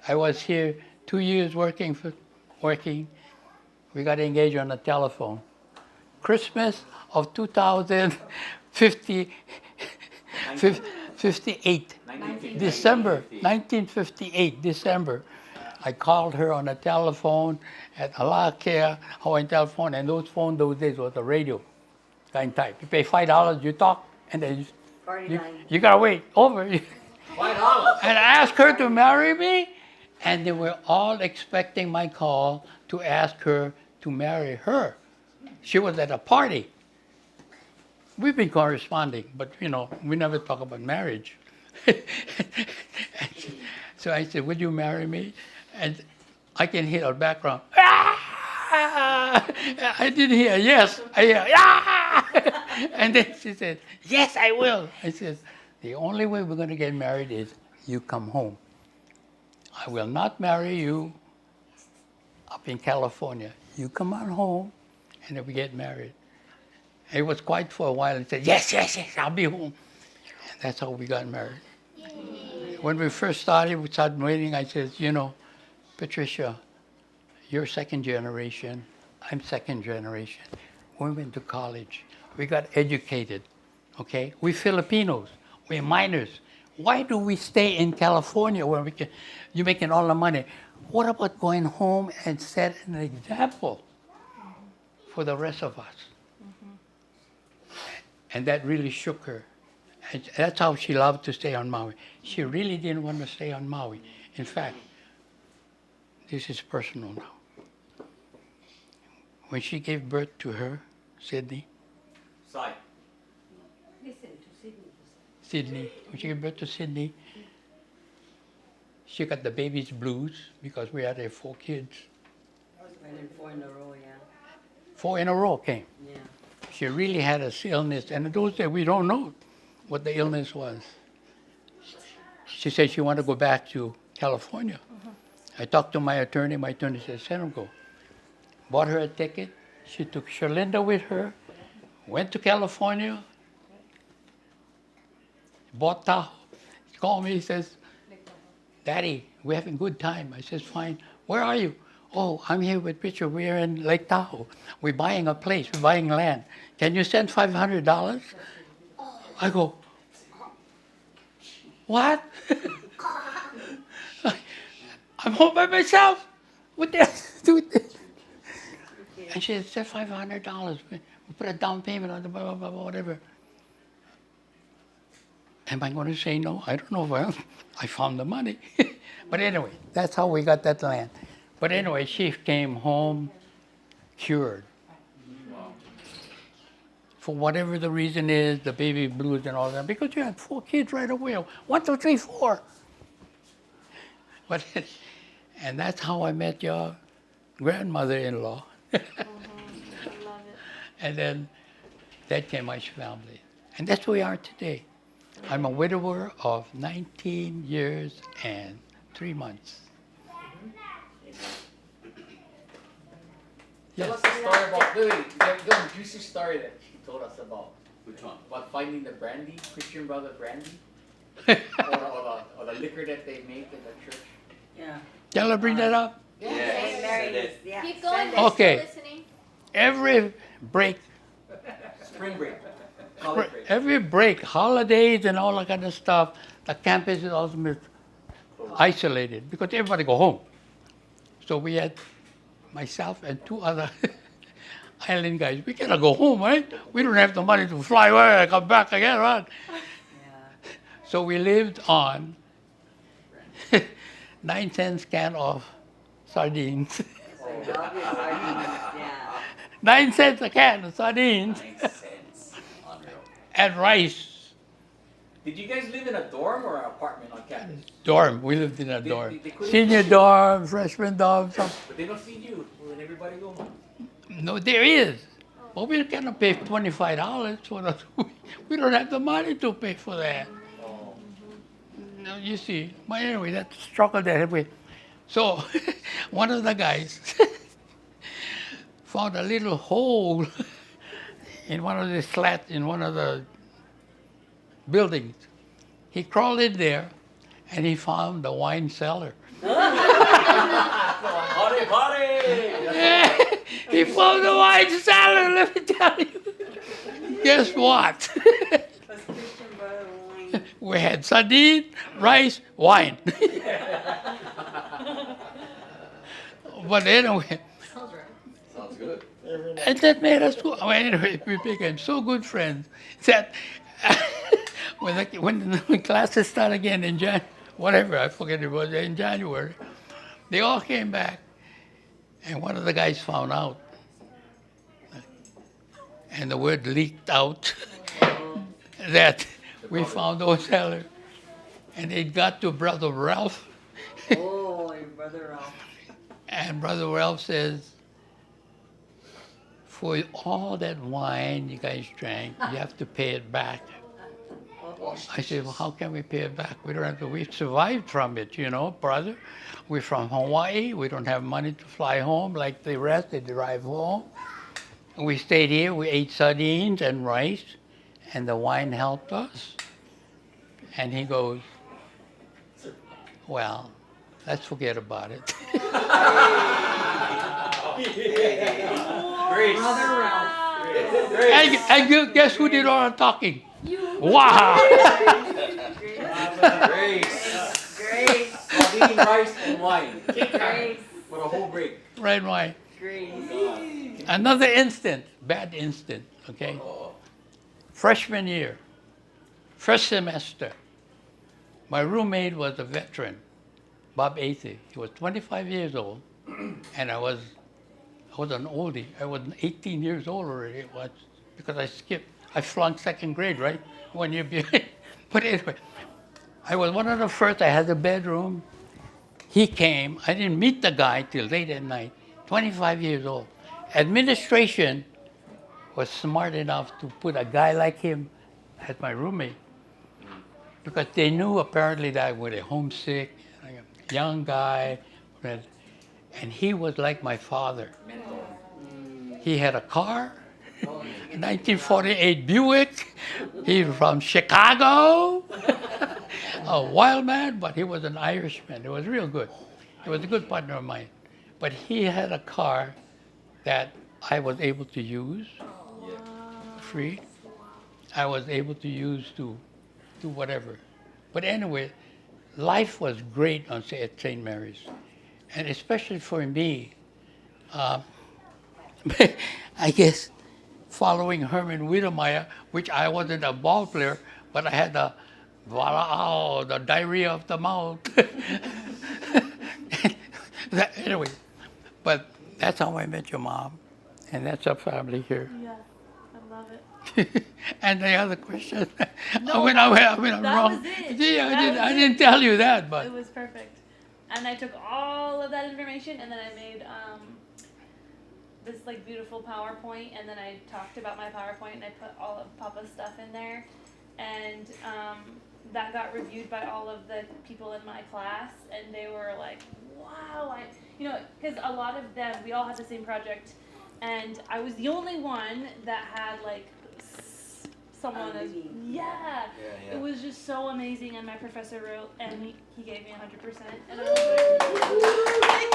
I was here 2 years working. We got engaged on the telephone. Christmas of 1958, December, 1958, December. I called her on the telephone at Alaska, Hawaiian telephone, and those days was the radio kind type. You pay $5, you talk, and then Party You, line. you gotta wait. Over. $5. And I asked her to marry me, and they were all expecting my call to ask her to marry her. She was at a party. We've been corresponding, but we never talk about marriage. So I said, "Would you marry me?" And I can hear the background. "Ah!" I didn't hear yes. I hear "Ah!" And then she said, "Yes, I will." I said, "The only way we're going to get married is you come home. I will not marry you up in California. You come on home, and then we get married." It was quiet for a while. He said, "Yes, yes, yes, I'll be home." And that's how we got married. When we first started, we started waiting. I said, "Patricia, you're second generation. I'm second generation. We went to college. We got educated, okay? We Filipinos. We're minors. Why do we stay in California where you're making all the money? What about going home and set an example for the rest of us?" And that really shook her. And that's how she loved to stay on Maui. She really didn't want to stay on Maui. In fact, this is personal now. When she gave birth to her, Sydney, Side. when she gave birth to Sydney, she got the baby's blues because we had 4 kids. And then 4 in a row, yeah. 4 in a row came. Yeah. She really had a illness, and in those days we don't know what the illness was. She said she wanted to go back to California. I talked to my attorney. My attorney said, "Send her go." Bought her a ticket. She took Sherlinda with her, went to California, bought Tahoe. He called me. He says, "Daddy, we're having a good time." I says, "Fine. Where are you?" "Oh, I'm here with Richard. We're in Lake Tahoe. We're buying a place. We're buying land. Can you send $500? I go, "What?" I'm home by myself. What the hell do with this? And she said, "Send $500. We put a down payment on the blah, blah, blah, blah, whatever." Am I going to say no? I don't know. Well, I found the money. But anyway, that's how we got that land. But anyway, she came home cured. For whatever the reason is, the baby blues and all that, because you had 4 kids right away. 1, 2, 3, 4. But, and that's how I met your grandmother-in-law. I love it. And then that came my family. And that's where we are today. I'm a widower of 19 years and 3 months. Tell us a story about the juicy story that she told us about. Which one? About finding the brandy, Christian Brother brandy, or the liquor that they make in the church. Yeah. Shall I bring that up? St. Mary's, yeah. Keep going, Sunday. they're Okay. still listening. Every break, Spring break. College break. every break, holidays and all that kind of stuff, the campus is also isolated because everybody go home. So we had myself and 2 other island guys. We cannot go home, right? We don't have the money to fly away and come back again, right? Yeah. So we lived on 9 cents can of sardines. Obvious arguments, yeah. 9 cents a can of sardines 9 cents. Unreal. and rice. Did you guys live in a dorm or an apartment on campus? Dorm. We lived in a They- dorm. they couldn't Senior feed you. dorm, freshman dorm. But they don't feed you when everybody go home. No, there is. But we cannot pay $25 for that. We don't have the money to pay for that. Oh. No, you see. But anyway, that's the struggle that we. So one of the guys found a little hole in one of the slats in one of the buildings. He crawled in there and he found the wine cellar. Party, party! He found the wine cellar, let me tell you. Guess what? That's Christian Brother wine. We had sardine, rice, wine. But anyway, Sounds good. and that made us, well, anyway, we became so good friends that when classes start again in whatever, I forget it was, in January, they all came back. And one of the guys found out. And the word leaked out that we found those sellers. And it got to Brother Ralph. Oh, your brother Ralph. And Brother Ralph says, for all that wine you guys drank, you have to pay it back. I said, well, how can we pay it back? We don't have to, we survived from it, you know, brother. We're from Hawaii. We don't have money to fly home like the rest. They drive home. We stayed here. We ate sardines and rice, and the wine helped us. And he goes, well, let's forget about it. Grace. Brother Ralph. And guess who did all the talking? Wow! Grace. Grace. While eating rice and wine. Grace. With a whole break. Right, right. Grace. Another instant, bad instant, okay? Freshman year, first semester, my roommate was a veteran, Bob Athey. He was 25 years old, and I was an oldie. I was 18 years old already. It was because I flunked second grade, right? 1 year behind. But anyway, I was one of the first. I had a bedroom. He came. I didn't meet the guy till late at night. 25 years old. Administration was smart enough to put a guy like him as my roommate because they knew apparently that I was a homesick, a young guy, and he was like my father. He had a car, a 1948 Buick. He's from Chicago. A wild man, but he was an Irishman. It was real good. He was a good partner of mine. But he had a car that I was able to use free. I was able to use to do whatever. But anyway, life was great at St. Mary's. And especially for me, I guess following Herman Wiedemeyer, which I wasn't a ball player, but I had the diarrhea of the mouth. Anyway, but that's how I met your mom, and that's our family here. Yeah, I love it. And the other question, No, I'm that wrong. was it. See, That was I it. didn't tell you that, but It was perfect. And I took all of that information and then I made this like beautiful PowerPoint, and then I talked about my PowerPoint and I put all of Papa's stuff in there, and that got reviewed by all of the people in my class, and they were like, wow, because a lot of them, we all had the same project, and I was the only one that had like someone as, yeah, it was just so amazing, and my professor wrote, and he gave me 100%, and I was like,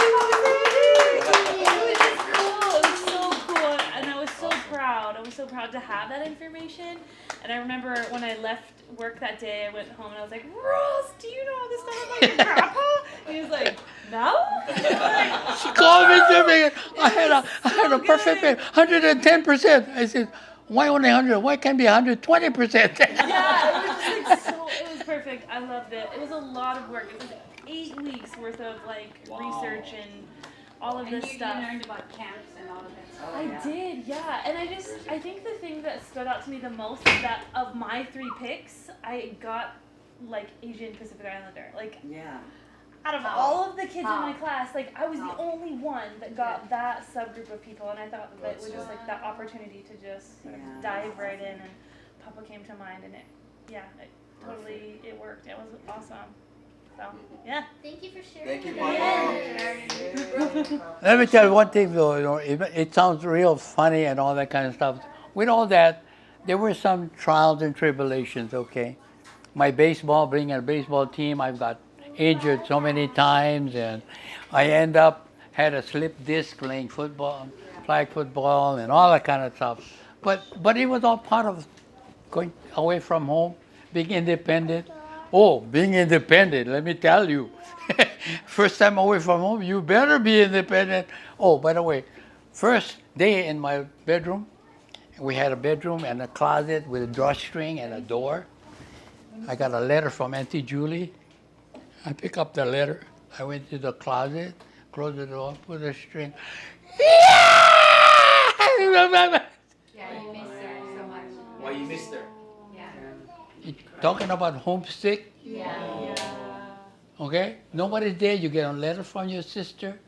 it was just cool, it was so cool, and I was so proud to have that information. And I remember when I left work that day, I went home and I was like, Ross, do you know all this stuff about your grandpa? And he was like, no? she called me to me. I had a perfect 110%. I said, why only 100? Why can't be 120%? Yeah, it was just like so, it was perfect. I loved it. It was a lot of work. It was 8 weeks worth of like research and all of this stuff. You learned about camps and all of that stuff. I did, yeah. And I think the thing that stood out to me the most is that of my 3 picks, I got like Asian Pacific Islander. Like, Yeah. out of all of the kids in my class, like I was the only one that got that subgroup of people, and I thought that it was just like that opportunity to just sort of dive right in, and Papa came to mind, and it worked. It was awesome. So, yeah. Thank you for sharing. Thank you, that. Mama. Let me tell you one thing though, it sounds real funny and all that kind of stuff. With all that, there were some trials and tribulations, okay? My bringing a baseball team, I've got injured so many times, and I had a slip disc playing football, flag football, and all that kind of stuff. But it was all part of going away from home, being independent. Oh, being independent, let me tell you. First time away from home, you better be independent. Oh, by the way, first day in my bedroom, we had a bedroom and a closet with a drawstring and a door. I got a letter from Auntie Julie. I pick up the letter. I went to the closet, closed the door, put a string. Yeah, you miss her so much. Why you missed her? Yeah. Talking about homesick, Yeah. okay? Nobody's there. You get a letter from your sister,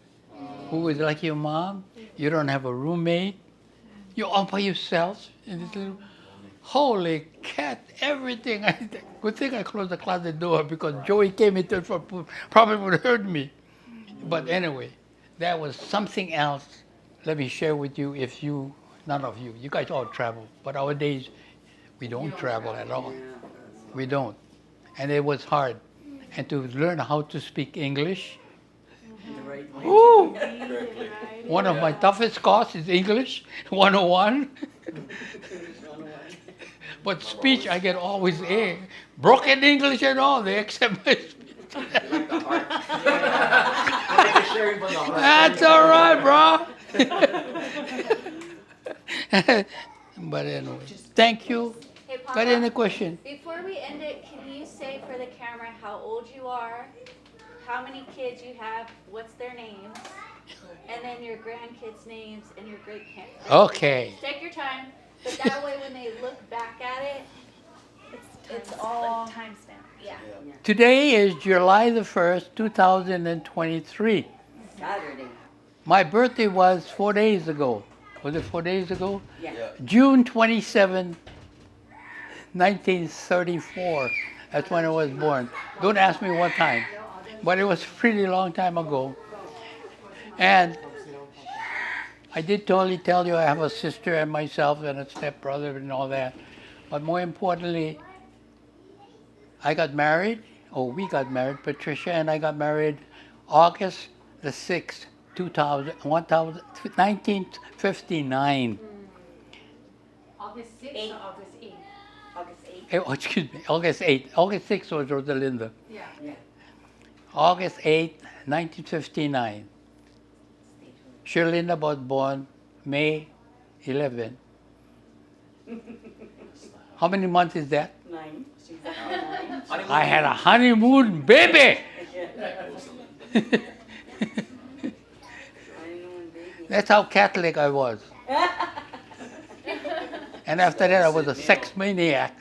who is like your mom. You don't have a roommate. You're all by yourself in this little. Holy cat! Everything. Good thing I closed the closet door because Joey came into it, probably would have hurt me. But anyway, that was something else. Let me share with you. If you, none of you guys all travel, but our days, we don't travel at all. We don't, and it was hard. And to learn how to speak English. Woo! One of my toughest courses is English 101. But speech, I get always A. Broken English and all, they accept my speech. That's all right, bro. But anyway, thank you. Hey, Got Papa, any question? before we end it, can you say for the camera how old you are, how many kids you have, what's their names, and then your grandkids' names and your great-grandkids? Okay. Take your time, but that way when they look back at it, it's all, Like time span. yeah. Today is July the 1st, 2023. Saturday. My birthday was 4 days ago. Was it 4 days ago? Yeah. June 27, 1934. That's when I was born. Don't ask me what time, but it was a pretty long time ago. And I did totally tell you I have a sister and myself and a stepbrother and all that. But more importantly, I got married, we got married, Patricia and I got married August the 6th, 1959. August 6th Eight. or August 8th? August 8th. Oh, excuse me, August 8th. August 6th was Rosalinda. Yeah. August 8th, 1959. Sherlinda was born May 11. How many months is that? 9. She's at 9. I had a honeymoon baby. That's how Catholic I was. And after that, I was a sex maniac.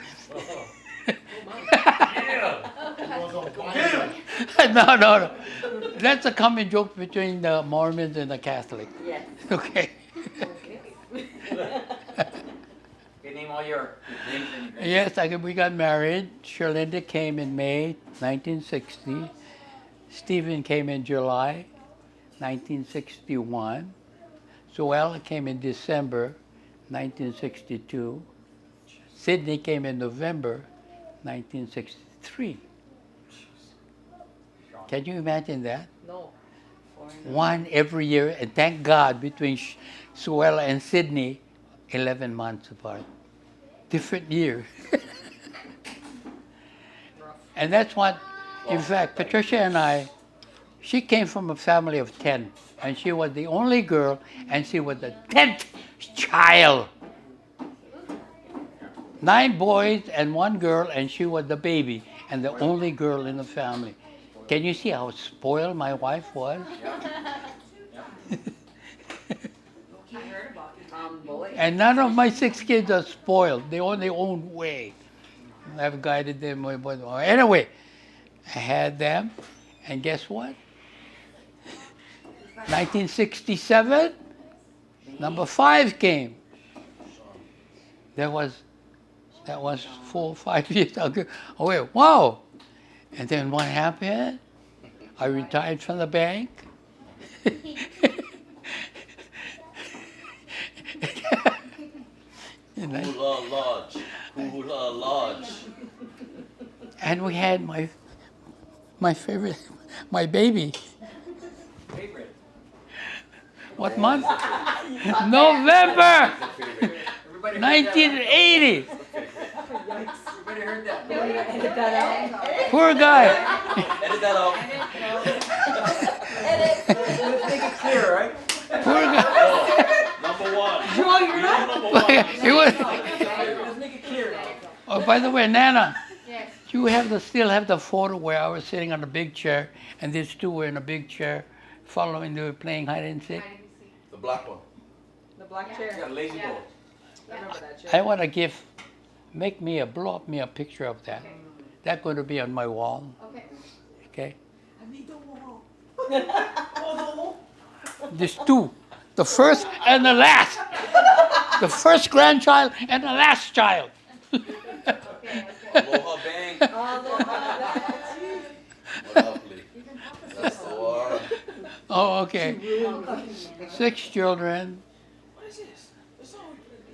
No. That's a common joke between the Mormons and the Catholics. Yes. Okay. Okay, name all your names and your Yes, we got married. Sherlinda came in May 1960. Stephen came in July 1961. Suella came in December 1962. Sydney came in November 1963. Can you imagine that? No. One every year, and thank God between Suella and Sydney, 11 months apart. Different year. And that's what, in fact, Patricia and I, she came from a family of 10, and she was the only girl, and she was the 10th child. 9 boys and 1 girl, and she was the baby, and the only girl in the family. Can you see how spoiled my wife was? Boy. And none of my 6 kids are spoiled. They're on their own way. I've guided them. Anyway, I had them, and guess what? 1967, number 5 came. That was 4 or 5 years ago. Oh wait, wow! And then what happened? I retired from the bank. Hula Lodge. Hula Lodge. And we had my favorite, my baby. favorite. What month? November Everybody heard 1980. that. Everybody heard that. Edit that out. Poor guy. Edit that out. Let's make it clear, right? Poor guy. Number 1. Joel, you're not. Number 1. He was. Let's make it clear. Oh, by the way, Nana, You still have the photo where I was sitting on a big chair and these two were in a big chair following, they were playing hide and seek. The black one. The black chair. Yeah, lazy Yeah. boy. I remember that chair. I want to blow up me a picture of that. That's going to be on my wall, Okay. okay? There's two, the first and the last. The first grandchild and the last child. Aloha bang. Lovely. That's the one. Oh, okay. 6 children.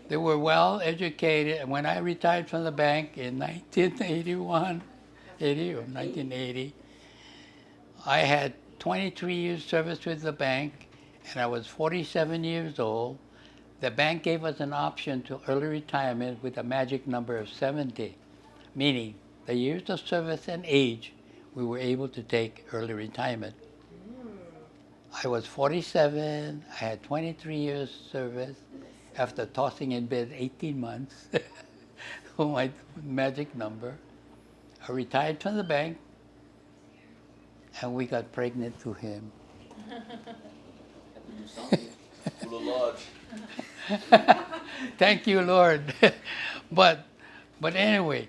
They were well educated. And when I retired from the bank in 1980, I had 23 years service with the bank, and I was 47 years old. The bank gave us an option to early retirement with a magic number of 70, meaning the years of service and age, we were able to take early retirement. I was 47, I had 23 years service after tossing in bed 18 months for my magic number. I retired from the bank and we got pregnant through him. Hula Lodge. Thank you, Lord. but anyway,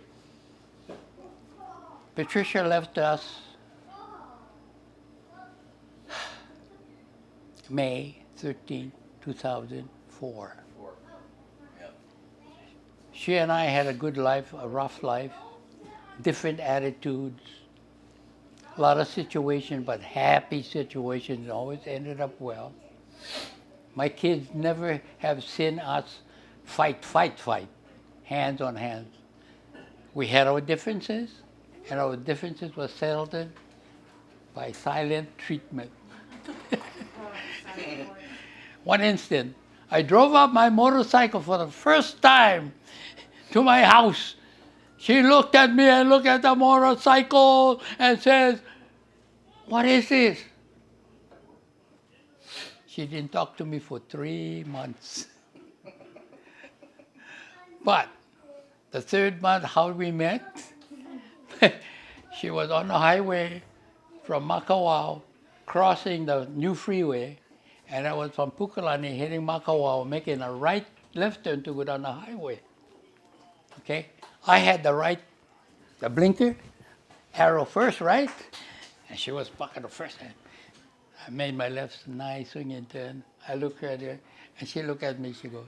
Patricia left us May 13, 2004. Yep. She and I had a good life, a rough life, different attitudes, a lot of situations, but happy situations, always ended up well. My kids never have seen us fight, hands on hands. We had our differences, and our differences were settled by silent treatment. One instant, I drove up my motorcycle for the first time to my house. She looked at me and looked at the motorcycle and says, "What is this?" She didn't talk to me for 3 months. But the 3rd month, how we met, she was on the highway from Makawao, crossing the new freeway, and I was from Pukalani hitting Makawao, making a left turn to go down the highway. Okay? I had the blinker, arrow first, right? And she was back at the first hand. I made my left nice swinging turn. I looked at her, and she looked at me, she goes,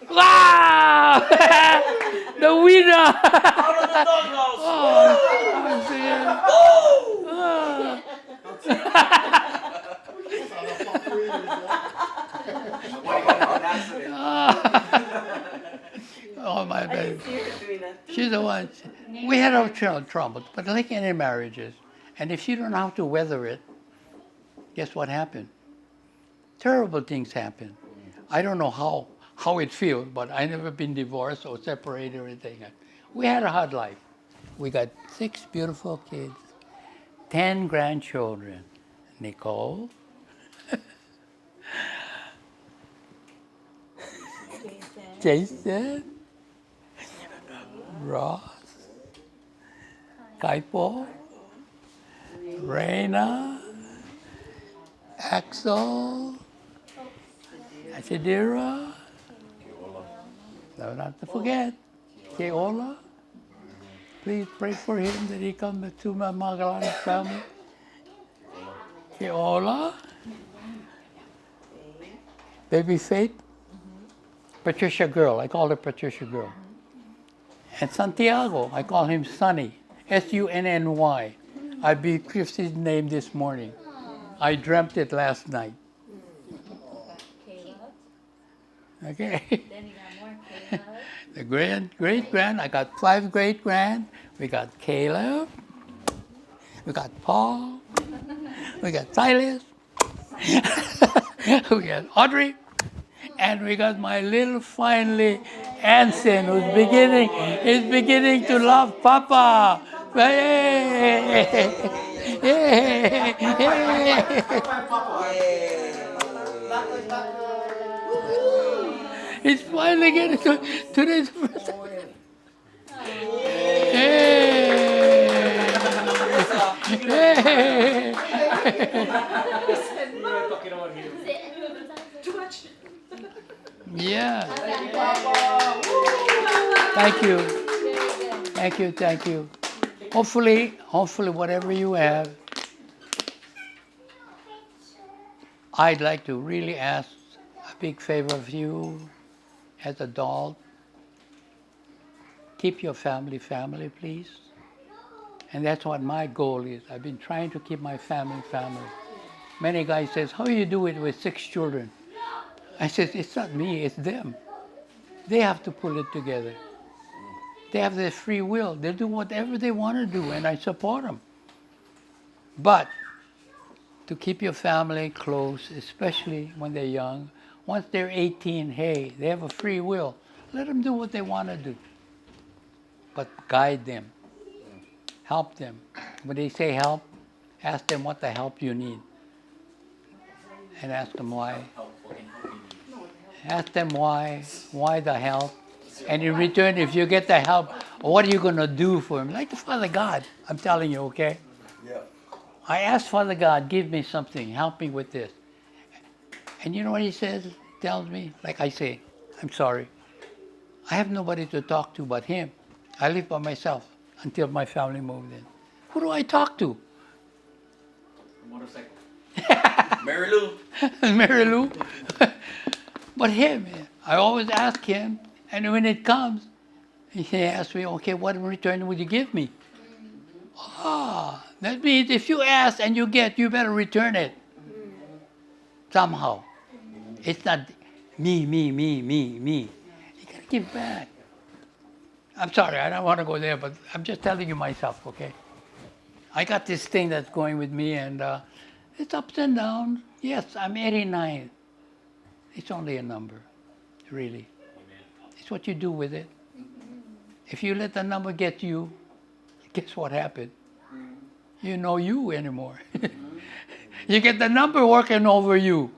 "Wow! The winner!" Out of the doghouse. Nobody got out an accident. Oh, my baby. She's the one. We had our troubles, but like any marriages, and if you don't know how to weather it, guess what happened? Terrible things happen. I don't know how it feels, but I never been divorced or separated or anything. We had a hard life. We got 6 beautiful kids, 10 grandchildren. Nicole, Jason, Ross, Kaipo, Reina, Axel, Asidira, no, not to forget, Keola. Please pray for him that he comes to my Magallanes family. Keola, Baby Faith, Patricia Girl, I call her Patricia Girl. And Santiago, I call him Sunny, S-U-N-N-Y. I beat Christy's name this morning. I dreamt it last night. Okay. Then you got more Caleb. The great-grand, I got 5 great-grand. We got Caleb. We got Paul. We got Silas. We got Audrey. And we got my little finally Anson, who's beginning to love Papa. Hey. He's finally getting to today's birthday. Hey. Too much. Yeah. Very Thank you. Hopefully, whatever you have, I'd like to really ask a big favor of you as adult. Keep your family, please. And that's what my goal is. I've been trying to keep my family. Many guys says, how do you do it with 6 children? I said, it's not me, it's them. They have to pull it together. They have their free will. They do whatever they want to do, and I support them. But to keep your family close, especially when they're young, once they're 18, hey, they have a free will. Let them do what they want to do. But guide them. Help them. When they say help, ask them what the help you need. And ask them why. Ask them why the help. And in return, if you get the help, what are you going to do for him? Like the Father God, I'm telling you, okay? Yeah. I asked Father God, give me something, help me with this. And you know what he says? Tells me, like I say, I'm sorry. I have nobody to talk to but him. I live by myself until my family moved in. Who do I talk to? Motorcycle. Mary Lou. Mary Lou. But him, I always ask him, and when it comes, he asks me, okay, what in return would you give me? That means if you ask and you get, you better return it. Somehow. It's not me. You gotta give back. I'm sorry, I don't want to go there, but I'm just telling you myself, okay? I got this thing that's going with me, and it's ups and downs. Yes, I'm 89. It's only a number, really. It's what you do with it. If you let the number get you, guess what happened? You know you anymore. You get the number working over you.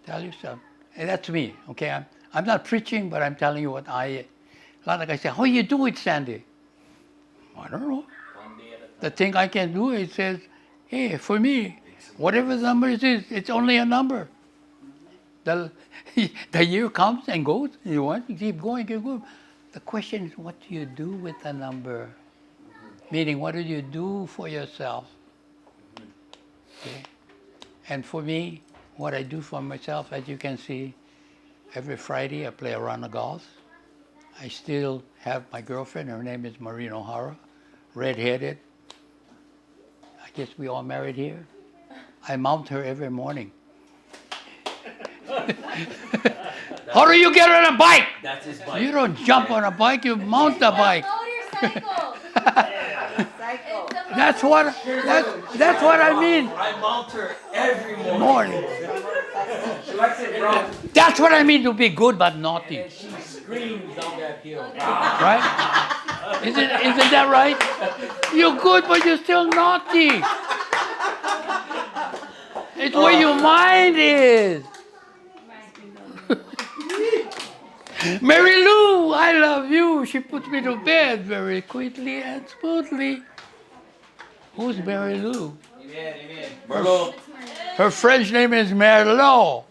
Tell yourself. And that's me, okay? I'm not preaching, but I'm telling you what a lot of guys say, how you do it, Sandy? I don't know. One day at a time. The thing I can do is says, hey, for me, whatever the number is, it's only a number. The year comes and goes. You want to keep going. The question is, what do you do with the number? Meaning, what do you do for yourself? Okay. And for me, what I do for myself, as you can see, every Friday I play a round of golf. I still have my girlfriend. Her name is Maureen O'Hara, red-headed. I guess we all married here. I mount her every morning. How do you get on a bike? That's his bike. You don't jump on a bike, you mount the bike. Motorcycle. That's what I mean. I mount her every morning. Morning. She likes it raw. That's what I mean to be good but naughty. And she screams down that hill. Right? Isn't that right? You're good but you're still naughty. It's where your mind is. Mary Lou, I love you. She puts me to bed very quickly and smoothly. Who's Mary Lou? Amen. Merlot. Her French name is Merlot.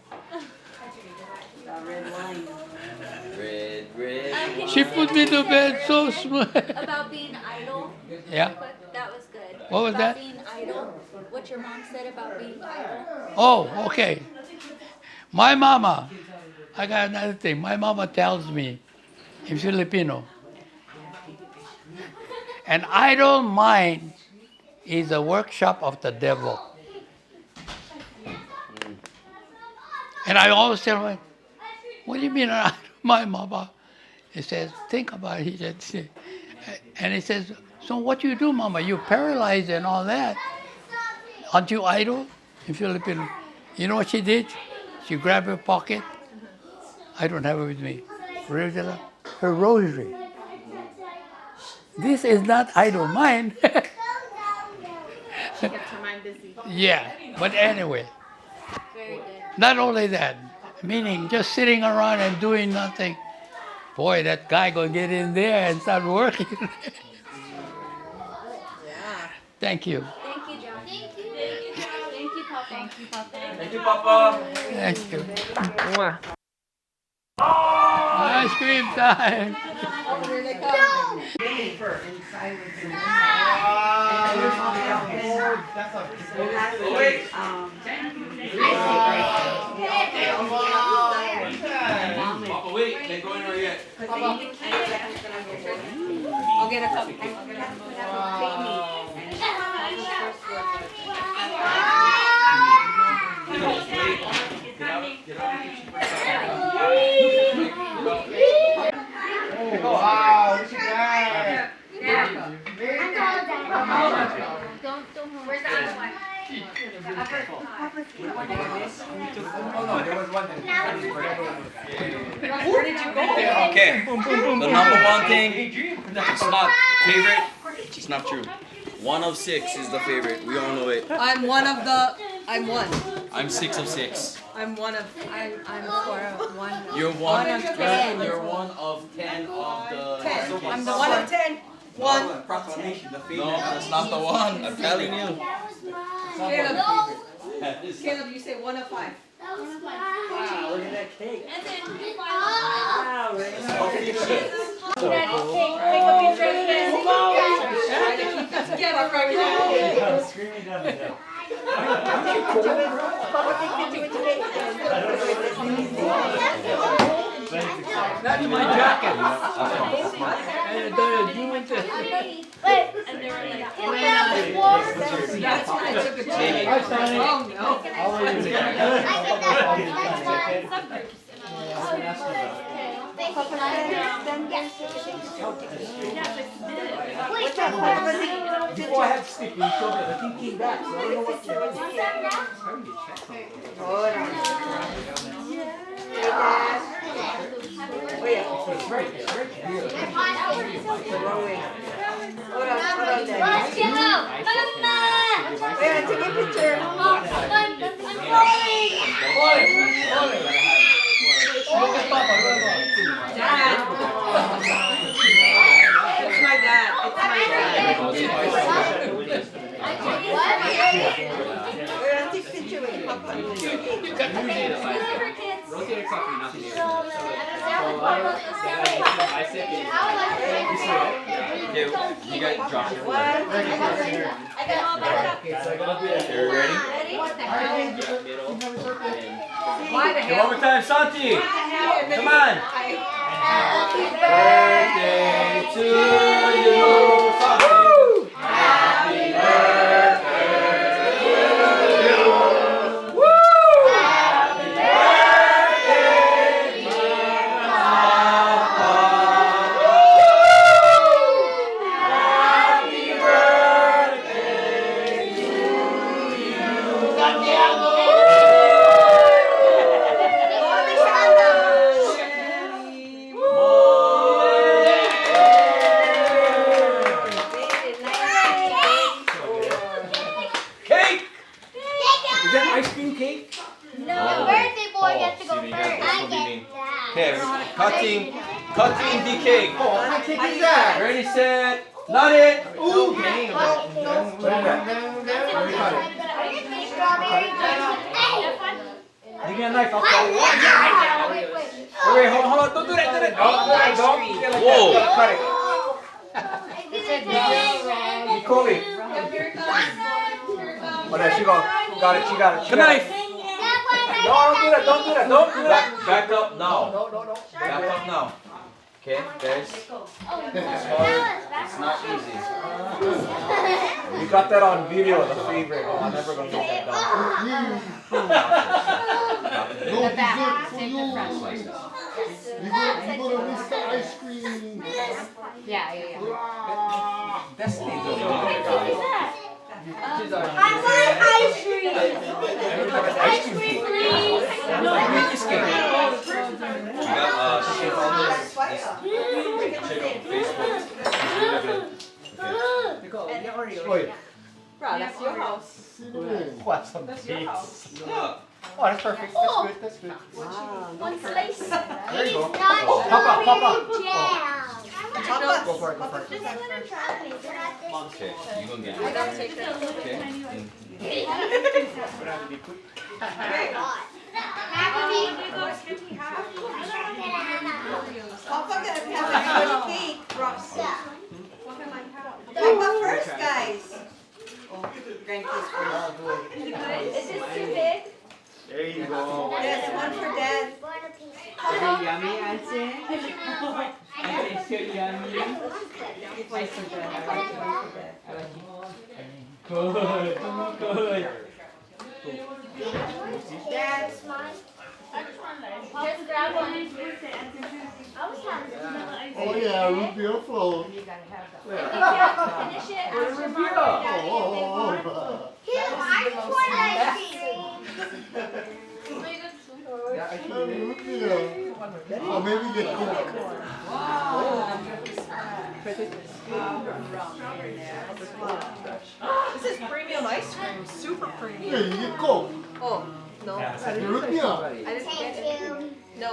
Red. She put me to bed so smooth. About being idle. Yeah. That was good. What was about that? Being idle. What your mom said about being idle. Oh, okay. My mama, I got another thing. My mama tells me in Filipino, an idle mind is a workshop of the devil. And I always tell her, what do you mean, an idle mind, mama? He says, think about it. He said, and he says, so what you do, mama? You paralyzed and all that. Aren't you idle? In Filipino. You know what she did? She grabbed her pocket. I don't have it with me. Her rosary. This is not idle mind. Gets her mind busy. Yeah, but anyway, Very good. not only that, meaning just sitting around and doing nothing. Boy, that guy gonna get in there and start working. Thank you. Thank you, John. Thank you. Thank you, Papa. Thank you, Papa. Thank you, Papa. Thank you. Ice cream time. Here they come. Wait. Papa, wait. Can't go in there yet. I'll get a cup. Wow, look at that. Where's the other one? Oh no, there was one that. Where did you go? Okay. The number one thing, it's not favorite. It's not true. 1 of 6 is the favorite. We all know it. I'm one. I'm 6 of 6. I'm one of. I'm for one. You're one. One of 10. You're 1 of 10 of the. 10. I'm the one of 10. One. Proclamation, the favorite. No, that's not the one. I'm telling you. Caleb, That is- Caleb, you say 1 of 5. Wow, look at that cake. And then Wow, Ray. Trying to keep it together right now. Screaming down the hill. That's my jacket. And you went to. and they were like, That's why I took a Hi, chance. Sonny. Oh no. Before I had to stick, you showed me the thing came back, so I don't know what to do. It's right here. Let's get out! Mama! Wait, take a picture. I'm falling! Dad. It's my dad. It's my dad. Wait, I'll take a picture with Papa. Rotate it softly, not the air. Okay, you got Josh. I got all back up. You ready? Why the Okay, hell? one more time, Santi. Come on. Happy Birthday to you, Santi. Happy birthday to you. Woo! Happy birthday, dear Papa. Woo! Happy birthday to you, Santiago. Cake! Is that ice cream cake? No, birthday boy gets to go first. I get Okay, cutting the cake. Oh, what kind of cake is that? Ready, set, not it. Ooh, What is that? Strawberry jam. Hey! Give me a knife, I'll cut it. Wait, hold on, don't do that, don't. Whoa. Cut it. Nicole. Here it comes. Oh, there she goes. Got it, she got it. Knife. No, don't do that. Back up now. No. Back up now. Okay, guys. It's not easy. You got that on video, the favorite. Oh, I'm never gonna get that done. No dessert for you. You're gonna miss the ice cream. Yeah. Best thing. I want ice cream. Ice cream, please. No, make this cake. You got check out Facebook. Wait, Bro, that's your house. what some That's your cakes? house. Look. Oh, that's perfect. That's good. One slice. There you go. Not Papa. jam. Chocolates. Go for it, go for it. Okay, you gonna get I don't take that. Okay. Papa gonna have a cake, Ross. Papa first, guys. Grandkids first. Is this too big? There you go. Yes, one for Dad. Yummy, Auntie? It's so yummy. One for Dad. I like one for Dad. Good. Good. Dad. Just grab one. Oh yeah, root beer float. Finish it. Ask your mom or Oh, daddy if they want. Here, I just want ice cream. Root beer. Or maybe get Coke. This is premium ice cream, super premium. Yeah, you get Coke. Oh, no. Root beer. I didn't get Thank it. you. No.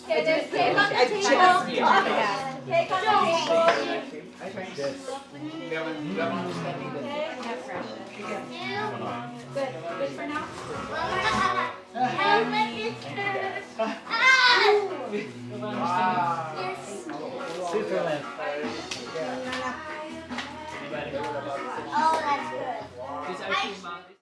Okay, there's cake on the I table. just- Cake on the table. Good. Good for now? Help me, sister. Ah! Yes. Superman. Oh, that's good. This ice cream, Mom.